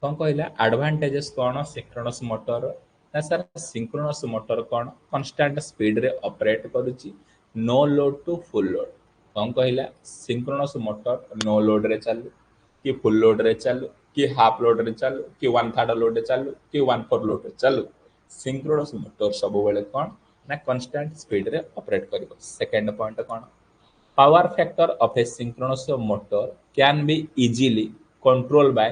कौन कहला एडवांटेजेस कौन सिंक्रोनस मोटर ना सर सिंक्रोनस मोटर कौन कांस्टेंट स्पीड रे ऑपरेट करूची no load to full load कौन कहला सिंक्रोनस मोटर नो लोड रे चालू कि फुल लोड रे चालू कि हाफ लोड रे चालू कि 1/3 लोड रे चालू कि 1/4 लोड रे चालू सिंक्रोनस मोटर सब बेले कौन ना कांस्टेंट स्पीड रे ऑपरेट करिवो सेकंड पॉइंट कौन power factor of a synchronous motor can be easily controlled by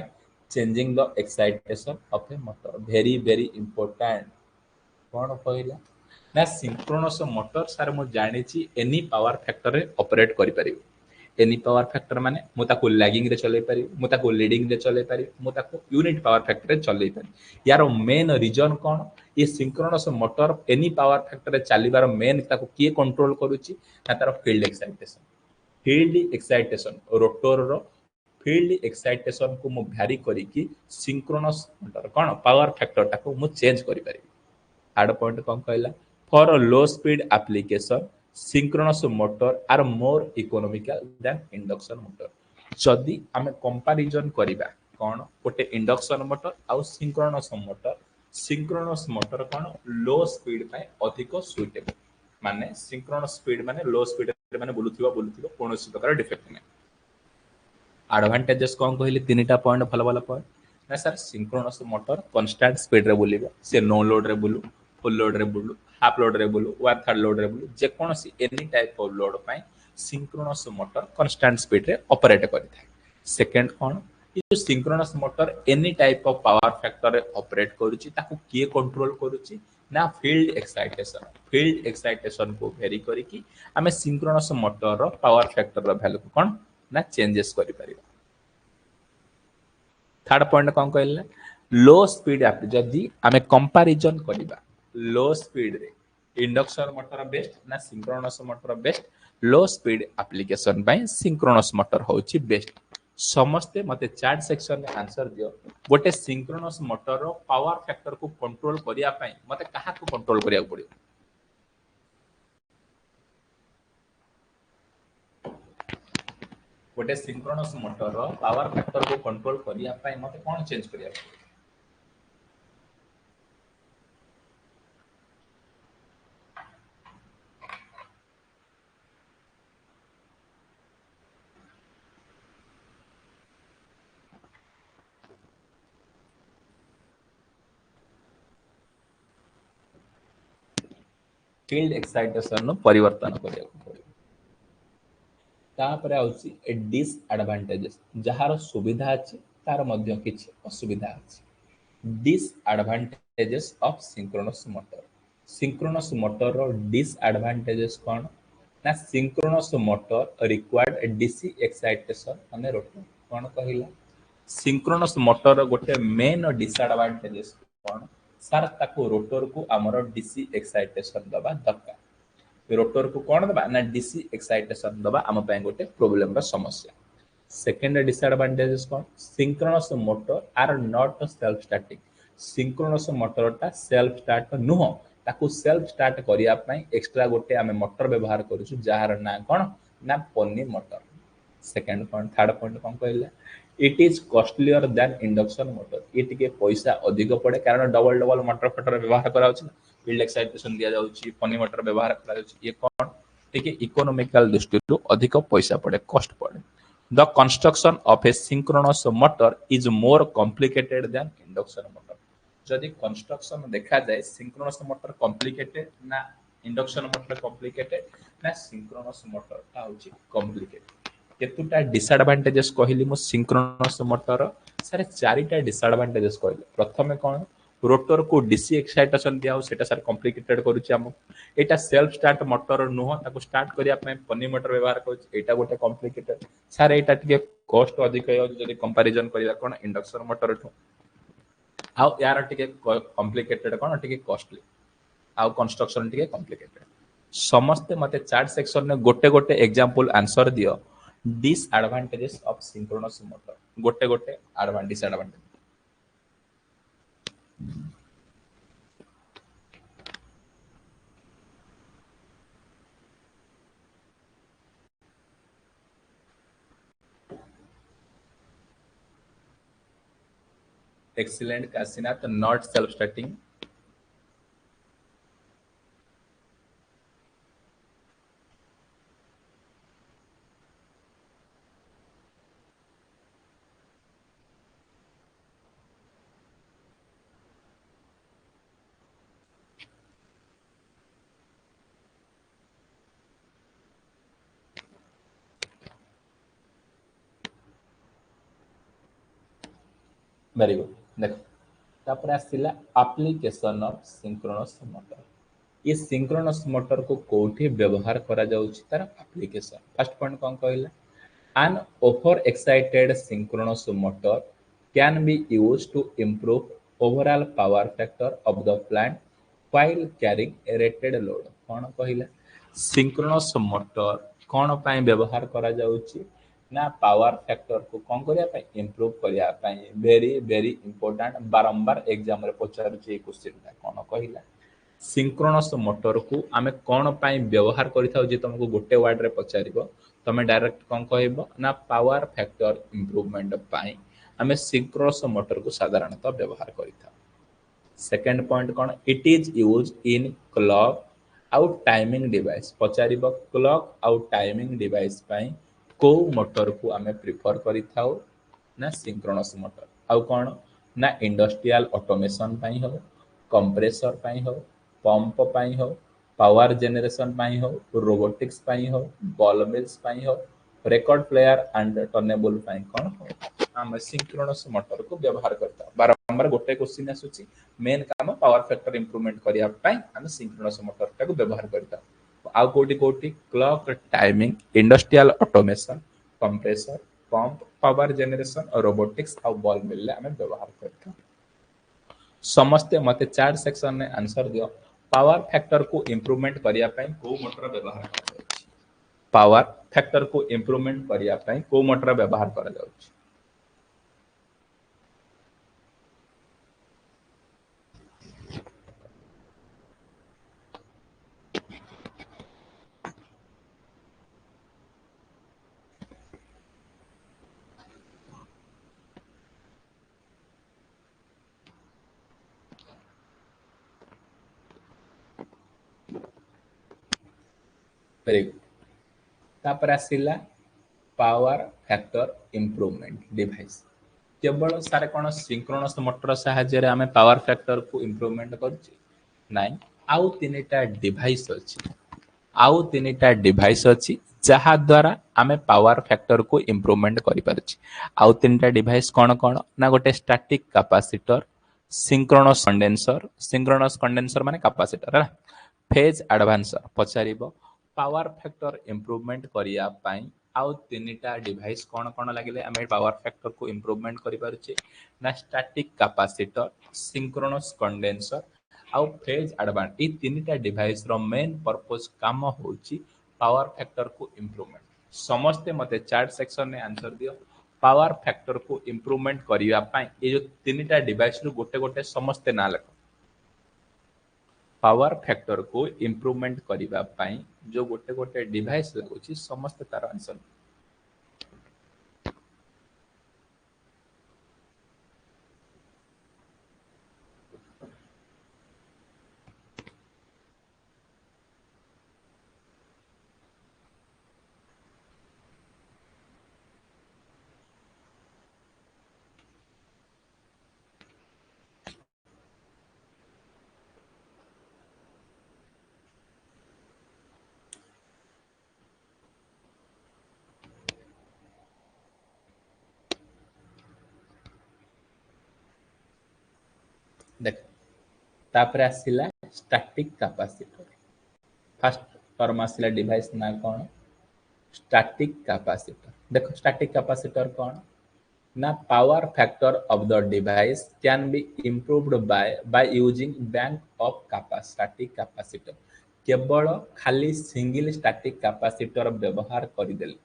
changing the excitation of a motor very important कौन कहला ना सिंक्रोनस मोटर सार मु जानि छी एनी पावर फैक्टर रे ऑपरेट करि परिबो एनी पावर फैक्टर माने मु ताको लैगिंग रे चलै परिबो मु ताको लीडिंग रे चलै परिबो मु ताको यूनिट पावर फैक्टर रे चलै परिबो यार मेन रीजन कोन ये synchronous motor any power factor रे चलीबार मेन ताको किए कंट्रोल करूची ना तार फील्ड एक्साइटेशन रोटर रो फील्ड एक्साइटेशन को मु भ्यारी करिकी सिंक्रोनस मोटर कोन पावर फैक्टर ताको मु चेंज करि परिबो थर्ड पॉइंट कौन कहला for low speed application synchronous motor are more economical than induction motor जदि आमे कंपैरिजन करिबा कोन गोटे इंडक्शन मोटर आउ सिंक्रोनस मोटर कोन लो स्पीड पाए अधिक सुइटेबल माने सिंक्रोनस स्पीड माने लो स्पीड माने बुलुथिबो कोनोसी प्रकार डिफेक्ट नै एडवांटेजेस कौन कहली तीनटा पॉइंट भलो भलो पॉइंट ना sir synchronous motor constant speed रे बुलिबो से नो लोड रे बुलु फुल लोड रे बुलु हाफ लोड रे बुलु 1/3 लोड रे बुलु जे कोनोसी एनी टाइप ऑफ लोड पाई सिंक्रोनस मोटर कांस्टेंट स्पीड रे ऑपरेट करिथाय सेकंड कोन ये जो synchronous motor any type of power factor रे ऑपरेट करूची ताको किए कंट्रोल करूची ना फील्ड एक्साइटेशन को वेरी करिकी आमे सिंक्रोनस मोटर रो पावर फैक्टर रो वैल्यू को कोन ना चेंजेस करि परिबा। थर्ड पॉइंट कौन कहले लो स्पीड जदि आमे कंपैरिजन करिबा लो स्पीड रे इंडक्शन मोटर बेस्ट ना synchronous motor best low speed application by synchronous motor होची बेस्ट। समस्ते मते चैट सेक्शन में आंसर दियो गोटे सिंक्रोनस मोटर रो पावर फैक्टर को कंट्रोल करिया पई मते कहा को कंट्रोल करिया पड़ियो। गोटे सिंक्रोनस मोटर रो पावर फैक्टर को कंट्रोल करिया पई मते कोन चेंज करिया पड़ियो। फील्ड एक्साइटेशन नो परिवर्तन करिया पड़ियो। तापर आउची ए डिसएडवांटेजेस जहार सुविधा अछि तार मध्य किछि असुविधा अछि। Disadvantages of synchronous motor synchronous motor रो डिसएडवांटेजेस कोन ना synchronous motor required DC excitation माने रोटर कोन कहिला सिंक्रोनस मोटर रो गोटे मेन डिसएडवांटेजेस कोन सर ताको रोटर को हमर डीसी एक्साइटेशन दबा दरकार। रोटर को कौन दबा ना डीसी एक्साइटेशन दबा आम पे गोटे प्रोब्लेम रा समस्या। सेकेंड डिसएडवांटेजेस कौन synchronous motor are not self starting synchronous motor टा सेल्फ स्टार्ट नुह ताको सेल्फ स्टार्ट करिया पई एक्स्ट्रा गोटे आमे मोटर व्यवहार करूछु जहार ना कौन ना पन्नी motor. Second point third point कौन कहला it is costlier then induction motor ये टिके पैसा अधिक पड़े कारण डबल डबल मोटर फटर व्यवहार करा होछि फील्ड एक्साइटेशन दिया जाउछि पन्नी मोटर व्यवहार करा जाउछि ये कौन टिके इकोनॉमिकल दृष्टि अधिक पैसा पड़े कॉस्ट पड़े। The construction of a synchronous motor is more complicated then induction motor जदि कंस्ट्रक्शन देखा जाए सिंक्रोनस मोटर कॉम्प्लिकेटेड ना इंडक्शन मोटर कॉम्प्लिकेटेड ना सिंक्रोनस मोटर ता होछि कॉम्प्लिकेटेड। केतुटा डिसएडवांटेजेस कहली मो सिंक्रोनस मोटर सारे चारिटा डिसएडवांटेजेस कहली प्रथमे कोन रोटर को डीसी एक्साइटेशन दिया सेटा सर कॉम्प्लिकेटेड करूची हम एटा सेल्फ स्टार्ट मोटर नुह ताको स्टार्ट करिया पय पन्नी मोटर व्यवहार करूची एटा गोटे कॉम्प्लिकेटेड सर एटा टिके कॉस्ट अधिक हो जदि कंपैरिजन करिया कोन इंडक्शन मोटर ठो आ यार टिके कॉम्प्लिकेटेड कोन टिके कॉस्टली आ कंस्ट्रक्शन टिके कॉम्प्लिकेटेड। समस्ते मते चार्ट सेक्शन में गोटे गोटे एग्जांपल आंसर दियो डिसएडवांटेजेस ऑफ सिंक्रोनस मोटर गोटे गोटे advantage disadvantage. Excellent, Kasinath. Not self-starting. Very good. Next. तापर आसिला एप्लीकेशन ऑफ सिंक्रोनस मोटर ये सिंक्रोनस मोटर को कोठी व्यवहार करा जाउछि तार एप्लीकेशन। फर्स्ट पॉइंट कोन कहला an over excited synchronous motor can be used to improve overall power factor of the plant while carrying a rated load कौन कहला synchronous motor कौन पाई व्यवहार करा जाउछि ना पावर फैक्टर को कौन करिया पाई इंप्रूव करिया पाई वेरी वेरी इंपोर्टेंट बारंबार एग्जाम रे पचारुछि ए क्वेश्चन ता कौन कहला सिंक्रोनस मोटर को आमे कौन पाई व्यवहार करिथाउ जे तुमको गोटे वर्ड रे पचारिबो तमे डायरेक्ट कौन कहबो ना पावर फैक्टर इंप्रूवमेंट पाई आमे सिंक्रोनस मोटर को साधारणतः व्यवहार करिथाउ। सेकंड पॉइंट कौन it is use in clock out timing device पचारिबो क्लॉक आउट टाइमिंग डिवाइस पाई को मोटर को आमे प्रिफर करिथाउ ना सिंक्रोनस मोटर आउ कौन ना इंडस्ट्रियल ऑटोमेशन पाई हो कंप्रेसर पाई हो पंप पाई हो पावर जनरेशन पाई हो रोबोटिक्स पाई हो बॉल मिल्स पाई हो रेकॉर्ड प्लेयर एंड टर्नेबल पाई कौन हो हम सिंक्रोनस मोटर को व्यवहार करता बारंबार गोटे क्वेश्चन आसुची मेन काम पावर फैक्टर इंप्रूवमेंट करिया पई हम सिंक्रोनस मोटर टाको व्यवहार करता आउ कोटी कोटी clock timing industrial automation compressor pump power generation और रोबोटिक्स आउ बॉल मिलले हमें व्यवहार करता समस्ते मते चार सेक्शन में आंसर दियो पावर फैक्टर को इंप्रूवमेंट करिया पई को मोटर व्यवहार करता पावर फैक्टर को इंप्रूवमेंट करिया पई को मोटर व्यवहार करा जाउछि वेरी गुड तापर आसिला पावर फैक्टर इंप्रूवमेंट डिवाइस केवल सारे कौन सिंक्रोनस मोटर साहाय्य आम पावर फैक्टर को इंप्रूवमेंट कर आउ तीन डिवाइस अच्छी आउ तीन डिवाइस अच्छी जहा द्वारा आम पावर फैक्टर को इंप्रूवमेंट कर आउ तीन डिवाइस कौन कौन ना गोटे स्टैटिक कैपेसिटर सिंक्रोनस कंडेंसर माने कैपेसिटर है फेज एडवांसर पचारिबो पावर फैक्टर इंप्रूवमेंट करिया पई आउ तीनटा डिवाइस कौन कौन लगे आम पावर फैक्टर को इंप्रूवमेंट करें ना स्टैटिक कैपेसिटर सिंक्रोनस कंडेंसर आउ फेज एडवांस ये तीनटा डिवाइस रो मेन पर्पस काम होची पावर फैक्टर को इंप्रूवमेंट समस्ते मते चार्ट सेक्शन में आंसर दियो पावर फैक्टर को इंप्रूवमेंट करिया पई ये जो तीनटा डिवाइस रो गोटे गोटे समस्ते ना लेख पावर फैक्टर को इंप्रूवमेंट करिवा पई जो गोटे गोटे डिवाइस लागुची समस्त तार आंसर देख तापर आसिला स्टैटिक कैपेसिटर फर्स्ट टर्म आसिला डिवाइस ना कौन स्टैटिक कैपेसिटर देखो स्टैटिक कैपेसिटर कौन ना power factor of the device can be improved by using bank of static capacitor केवल खाली सिंगल स्टैटिक कैपेसिटर व्यवहार करदेले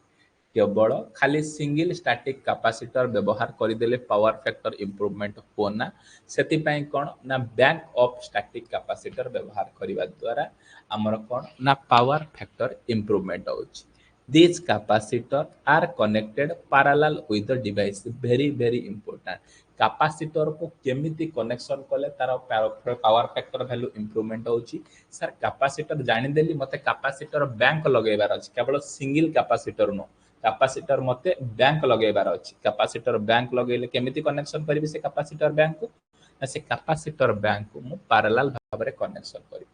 केवल खाली सिंगल स्टैटिक कैपेसिटर व्यवहार करदेले पावर फैक्टर इंप्रूवमेंट होना से कौन ना बैंक ऑफ स्टैटिक कैपेसिटर व्यवहार करने द्वारा आमर कौन ना पावर फैक्टर इंप्रूवमेंट होची these capacitor are connected parallel with the device very very important capacitor को केमिति कनेक्शन कले तार पावर फैक्टर वैल्यू इंप्रूवमेंट होची सर कैपेसिटर जानि देली मते कैपेसिटर बैंक लगेबार अछि केवल सिंगल कैपेसिटर नो कैपेसिटर मते बैंक लगेबार अछि कैपेसिटर बैंक लगेले केमिति कनेक्शन करबी से कैपेसिटर बैंक को से कैपेसिटर बैंक को मु पैरेलल भाबरे कनेक्शन करी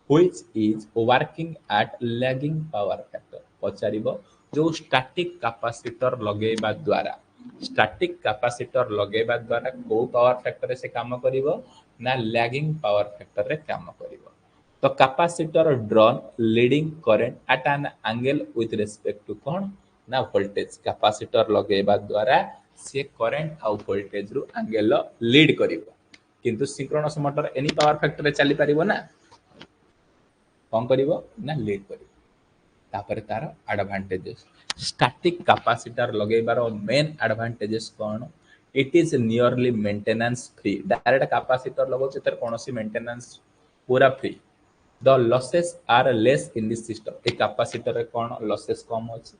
which is working at lagging power factor पचारिबो जो स्टैटिक कैपेसिटर लगेबा द्वारा स्टैटिक कैपेसिटर लगेबा द्वारा को पावर फैक्टर से काम करिवो ना लैगिंग पावर फैक्टर रे काम करिवो तो capacitor drawn leading current at an angle with respect to कोन ना वोल्टेज कैपेसिटर लगेबा द्वारा से करंट आ वोल्टेज रु एंगल लीड करिवो किंतु synchronous motor any power factor रे चली परिवो ना कौन करिवो ना लीड करिवो तापर तार एडवांटेजेस स्टैटिक कैपेसिटर लगेबार मेन एडवांटेजेस कौन it is nearly maintenance free direct capacitor लगो तर कोनोसी मेंटेनेंस पूरा free the losses are less in this system ए कैपेसिटर रे कौन लॉसेस कम अछि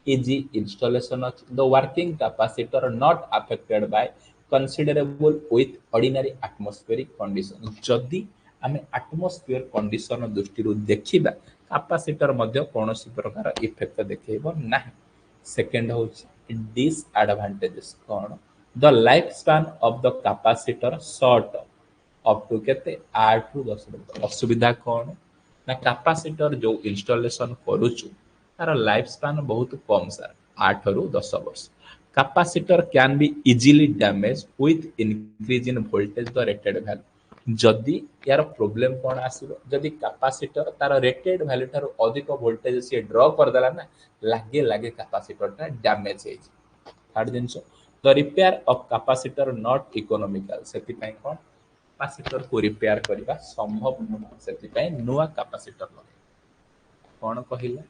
इजी इंस्टॉलेशन अछि the working capacitor not affected by considerable with ordinary atmospheric condition जदी आमे एटमॉस्फेयर कंडीशन दृष्टि देखिबा कैपेसिटर मध्य कोनोसी प्रकार इफेक्ट देखैबो नाही सेकंड होची डिसएडवांटेजेस कोन the life span of the capacitor short up to केते 8 रु 10 वर्ष असुविधा कोन ना कैपेसिटर जो इंस्टॉलेशन करूछु तार लाइफ स्पैन बहुत कम सर 8 रु 10 वर्ष capacitor can be easily damage with increase in voltage the rated value जदि यार प्रोब्लेम कौन आसीबो जदि कैपेसिटर तार रेटेड वैल्यू ठारो अधिक वोल्टेज से ड्रॉ कर देला ना लागे लागे कैपेसिटर टा डैमेज हे third since the repair of capacitor not economical सेति पय कोन कैपेसिटर को रिपेयर करबा संभव नुह सेति पय नुवा कैपेसिटर लगे कौन कहिला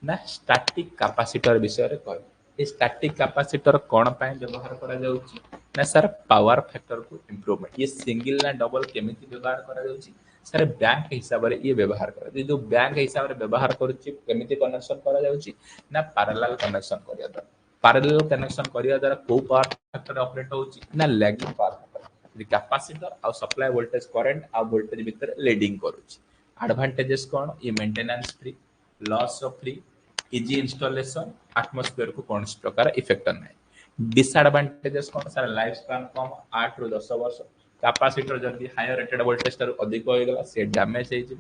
ना स्टैटिक कैपेसिटर विषय रे कह ए स्टैटिक कैपेसिटर कौन पाए व्यवहार करा जाउची ना सर पावर फैक्टर को इम्प्रूवमेंट ये सिंगल ना डबल केमिति व्यवहार करा जाउची सर बैंक हिसाब रे ये व्यवहार करा जो बैंक हिसाब रे व्यवहार करूची केमिति कनेक्शन करा जाउची ना पैरेलल कनेक्शन करिया द्वारा पैरेलल कनेक्शन करिया द्वारा को पावर फैक्टर ऑपरेट होउची ना लैगिंग पावर फैक्टर कैपेसिटर आ सप्लाई वोल्टेज करंट आ वोल्टेज भीतर लीडिंग करूची एडवांटेजेस कौन ये maintenance free loss of free easy installation atmosphere को कौन प्रकार इफेक्ट ना डिसएडवांटेजेस कौन सारा लाइफ स्पैन कम 8 रु 10 वर्ष कैपेसिटर जल्दी हायर रेटेड वोल्टेज ठाରୁ ଅଧିକ ହୋଇଗଲା ସେ ଡ୍ୟାମେଜ ହେଇଯିବ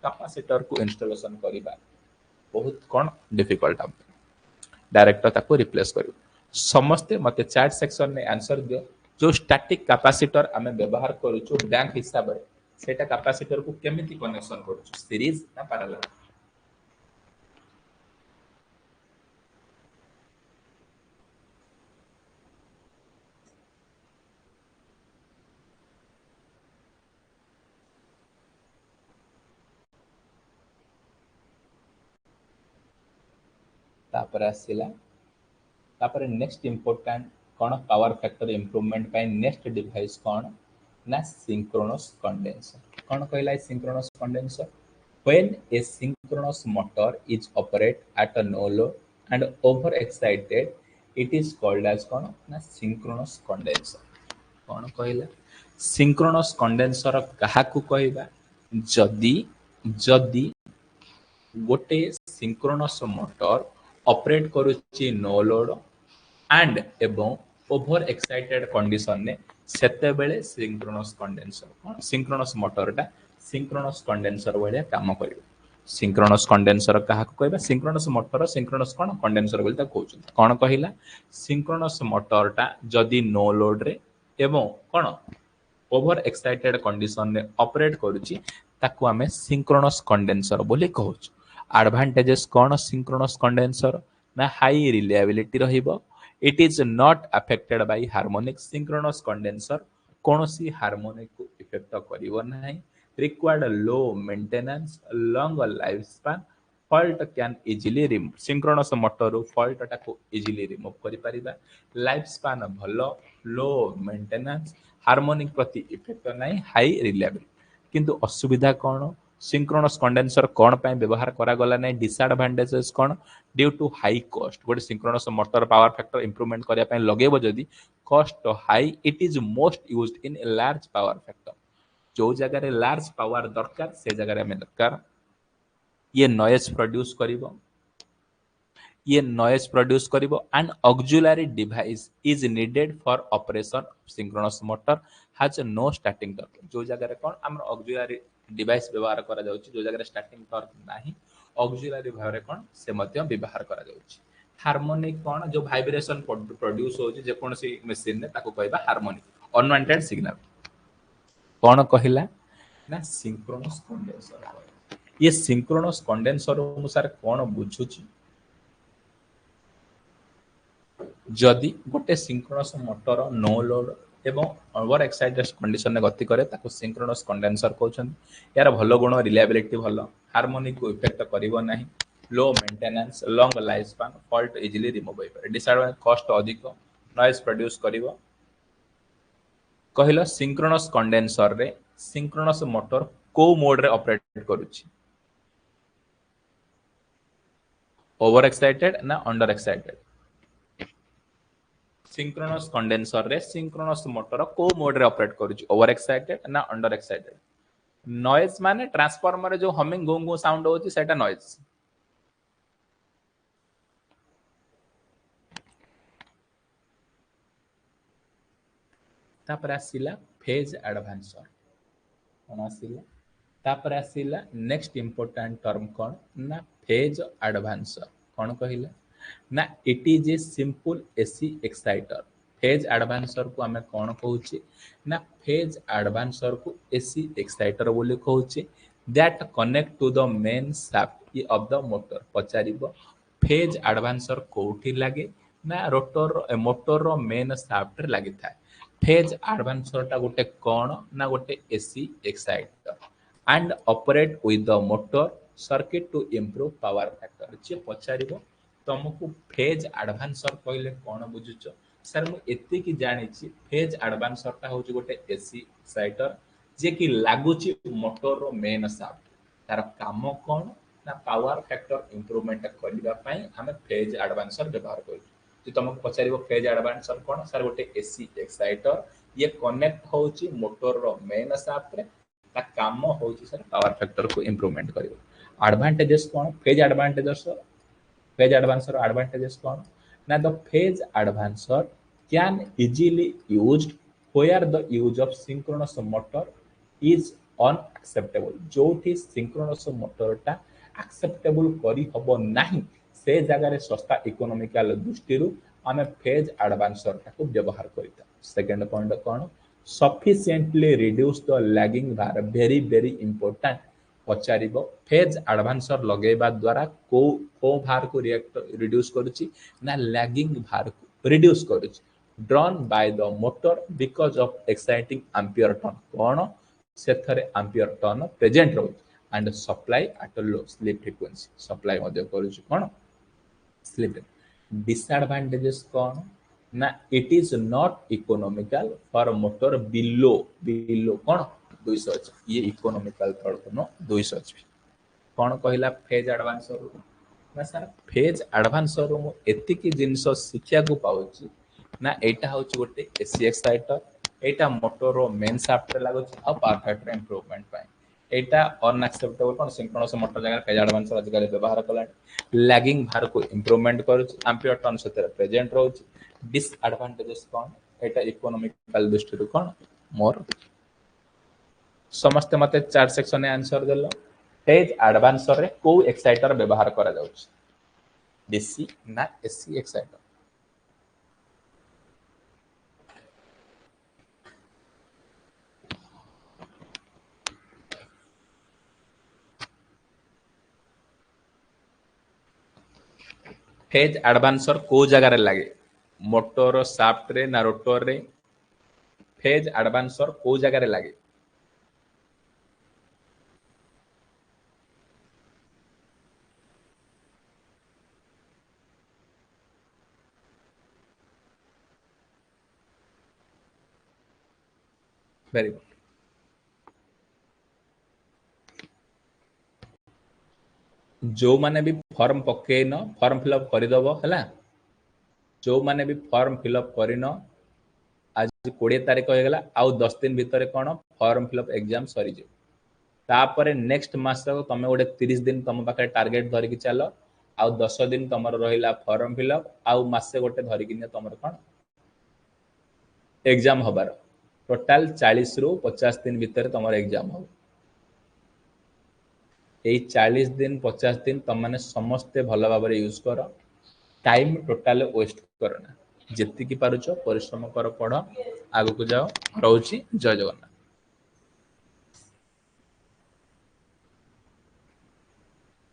कैपेसिटर को इंस्टॉलेशन କରିବା बहुत कौन डिफिकल्ट हम डायरेक्ट ताको रिप्लेस करू समस्ते मते चैट सेक्शन में आंसर दियो जो स्टैटिक कैपेसिटर आमे व्यवहार करूछु बैंक हिसाब रे सेटा कैपेसिटर को केमिति कनेक्शन करूछु सीरीज ना पैरेलल तापर आसिला तापर नेक्स्ट इंपोर्टेंट कौन पावर फैक्टर इंप्रूवमेंट पाई नेक्स्ट डिवाइस कौन ना सिंक्रोनस कंडेंसर कौन कहला synchronous condenser when a synchronous motor is operate at a no load and over excited it is called as कौन ना synchronous condenser कौन कहला synchronous condenser काहाकू कहबा जदी जदी गोटे सिंक्रोनस मोटर ऑपरेट करूची नो लोड एंड एवं ओवर एक्साइटेड कंडीशन ने सेते बेले सिंक्रोनस कंडेंसर कोन सिंक्रोनस मोटरटा सिंक्रोनस कंडेंसर भलिया काम करियो सिंक्रोनस कंडेंसर काहा को कहबा सिंक्रोनस मोटर सिंक्रोनस कोन कंडेंसर बोलता कहउछ कोन कहिला सिंक्रोनस मोटरटा जदी नो लोड रे एवं कोन ओवर एक्साइटेड कंडीशन ने ऑपरेट करूची ताको हमें सिंक्रोनस कंडेंसर बोली कहउछ एडवांटेजेस कौन सिंक्रोनस कंडेंसर ना हाई रिलायबिलिटी रहिबो it is not affected bye harmonic synchronous condenser कौन सी हार्मोनिक को इफेक्ट करिवो नाही required low maintenance long life span fault can easily remove synchronous motor fault टाको इजीली रिमूव करि परिबा life span भलो low maintenance harmonic प्रति effect नाही high reliability किंतु असुविधा कौन सिंक्रोनस कंडेंसर कौन पाए व्यवहार करा गला नै डिसएडवांटेजेस कौन ड्यू टू हाई कॉस्ट गोटे synchronous motor power factor improvement करिया पाए लगेबो जदी cost high it is most used in large power factor जो जगह रे लार्ज पावर दरकार से जगह रे हमें दरकार ये नॉइज प्रोड्यूस करिवो ये नॉइज प्रोड्यूस करिवो and auxiliary device is needed for operation synchronous motor has no starting torque जो जगह रे कोन हमर ऑक्सिलरी डिवाइस व्यवहार करा जाउची जो जगह रे स्टार्टिंग टॉर्क नाही ऑक्सिलरी भाबरे कोन से मध्य व्यवहार करा जाउची हार्मोनिक कोन जो वाइब्रेशन प्रोड्यूस होची जे कोनसी मशीन ने ताको कहबा हार्मोनिक अनवांटेड सिग्नल कोन कहिला ना सिंक्रोनस कंडेंसर ये सिंक्रोनस कंडेंसर अनुसार कोन बुझुची जदि गोटे सिंक्रोनस मोटर नो लोड एवं ओवर एक्साइटेड कंडीशन में गति करे ताको सिंक्रोनस कंडेंसर कहउछन यार भलो गुण रिलायबिलिटी भलो हार्मोनिक को इफेक्ट करिवो नाही low maintenance long life span fault easily remove होई पारे डिसएडवांटेज कॉस्ट अधिक नॉइज प्रोड्यूस करिवो कहिलो सिंक्रोनस कंडेंसर रे सिंक्रोनस मोटर को मोड रे ऑपरेट करूची ओवर एक्साइटेड ना अंडर एक्साइटेड सिंक्रोनस कंडेंसर रे सिंक्रोनस मोटर को मोड रे ऑपरेट करूची ओवर एक्साइटेड ना अंडर एक्साइटेड नॉइज माने ट्रांसफार्मर जो हमिंग गो गो साउंड होची सेटा नॉइज तापर आसिला फेज एडवांसर कोन आसिला तापर आसिला नेक्स्ट इंपोर्टेंट टर्म कोन ना फेज एडवांसर कोन कहिला ना it is a simple AC exciter phase advancer को आम कौन कहूचे ना फेज एडवांसर को एसी एक्साइटर बोली कहूचे that connect to the main shaft of the motor पचारिबो फेज एडवांसर कोठी लागे ना रोटर मोटर रो मेन शाफ्ट रे लागी थाए फेज एडवांसर टा गोटे कौन ना गोटे AC exciter and operate with the motor circuit to improve power factor जे पचारिबो तुमको फेज एडवांसर कहले कौन बुझुच सर मुझे जानी फेज एडवांसर टा हूँ गोटे एसी एक्साइटर जे कि लगुच मोटर रो मेन शाफ्ट तार काम कौन ना पावर फैक्टर इंप्रूवमेंट करने आम फेज एडवांसर व्यवहार कर तुमको पचार फेज एडवांसर कौन सर गोटे एसी एक्साइटर ये कनेक्ट होची मोटर रो मेन शाफ्ट रे ता काम होची सर पावर फैक्टर को इंप्रूवमेंट कर एडवांटेजेस कौन phase advantages phase advancer advantages कौन ना the phase advancer can easily used where the use of synchronous motor is unacceptable जो थी synchronous motor टा acceptable करी हबो नहीं से जगह रे सस्ता इकोनॉमिकल दृष्टि आम फेज एडवांसर को व्यवहार करता सेकंड पॉइंट कौन sufficiently reduce the lagging var very very important पचार फेज एडवांसर लगेबा द्वारा को भार को रिड्यूस करुची ना लैगिंग भार को रिड्यूस करुची drawn by the motor because of exciting ampere turn कौन से ampere turn present रहो and supply at a low slip frequency supply मध्य करुची कौन slip disadvantages कौन ना it is not economical for motor below कौन 200 ये इकोनॉमिकल थर्ड 200 एचपी कौन कहला फेज एडवांसर ना सर फेज एडवांसर मु एतिकी जिंस शिक्षा को पाउची ना एटा होची गोटे एसी एक्साइटर एटा मोटर रो मेन शाफ्ट रे लागो आ पावर फैक्टर इंप्रूवमेंट पाए एटा अनएक्सेप्टेबल कोन सिंक्रोनस मोटर जगह फेज एडवांसर आजकल व्यवहार कला लैगिंग भार को इंप्रूवमेंट करूची एम्पियर टर्न सते प्रेजेंट रहउची डिसएडवांटेजेस कोन एटा इकोनॉमिकल दृष्टि कोन मोर समस्त मते 4 सेक्शन में आंसर देलो फेज एडवांसर रे को एक्साइटर व्यवहार करा जाउछ डीसी ना एसी एक्साइटर फेज एडवांसर को जगह रे लागे मोटर शाफ्ट रे ना रोटर रे फेज एडवांसर को जगह रे लागे वेरी गुड जो माने भी फॉर्म पकेन फॉर्म फिलअप करदब है जो माने भी फॉर्म फिलअप करन आज 20 तारीख हो गला आउ 10 दिन भितर कौन फॉर्म फिलअप एग्जाम सरी जाए तापर नेक्स्ट मास तुम गोटे 30 दिन तुम पाखे टार्गेट धरिकी चल आउ 10 दिन तुम रहा फॉर्म फिलअप आउ मासे गोटे धरिकी तुम कौन एग्जाम हबार टोटाल 40 रु 50 दिन भितर तुम एग्जाम हो 40 दिन 50 दिन तुम मैंने समस्ते भल भाव यूज कर टाइम टोटाल वेस्ट करना जेतिकी पारुछ परिश्रम कर पढ़ आगु को जाओ रोची जय जगन्नाथ।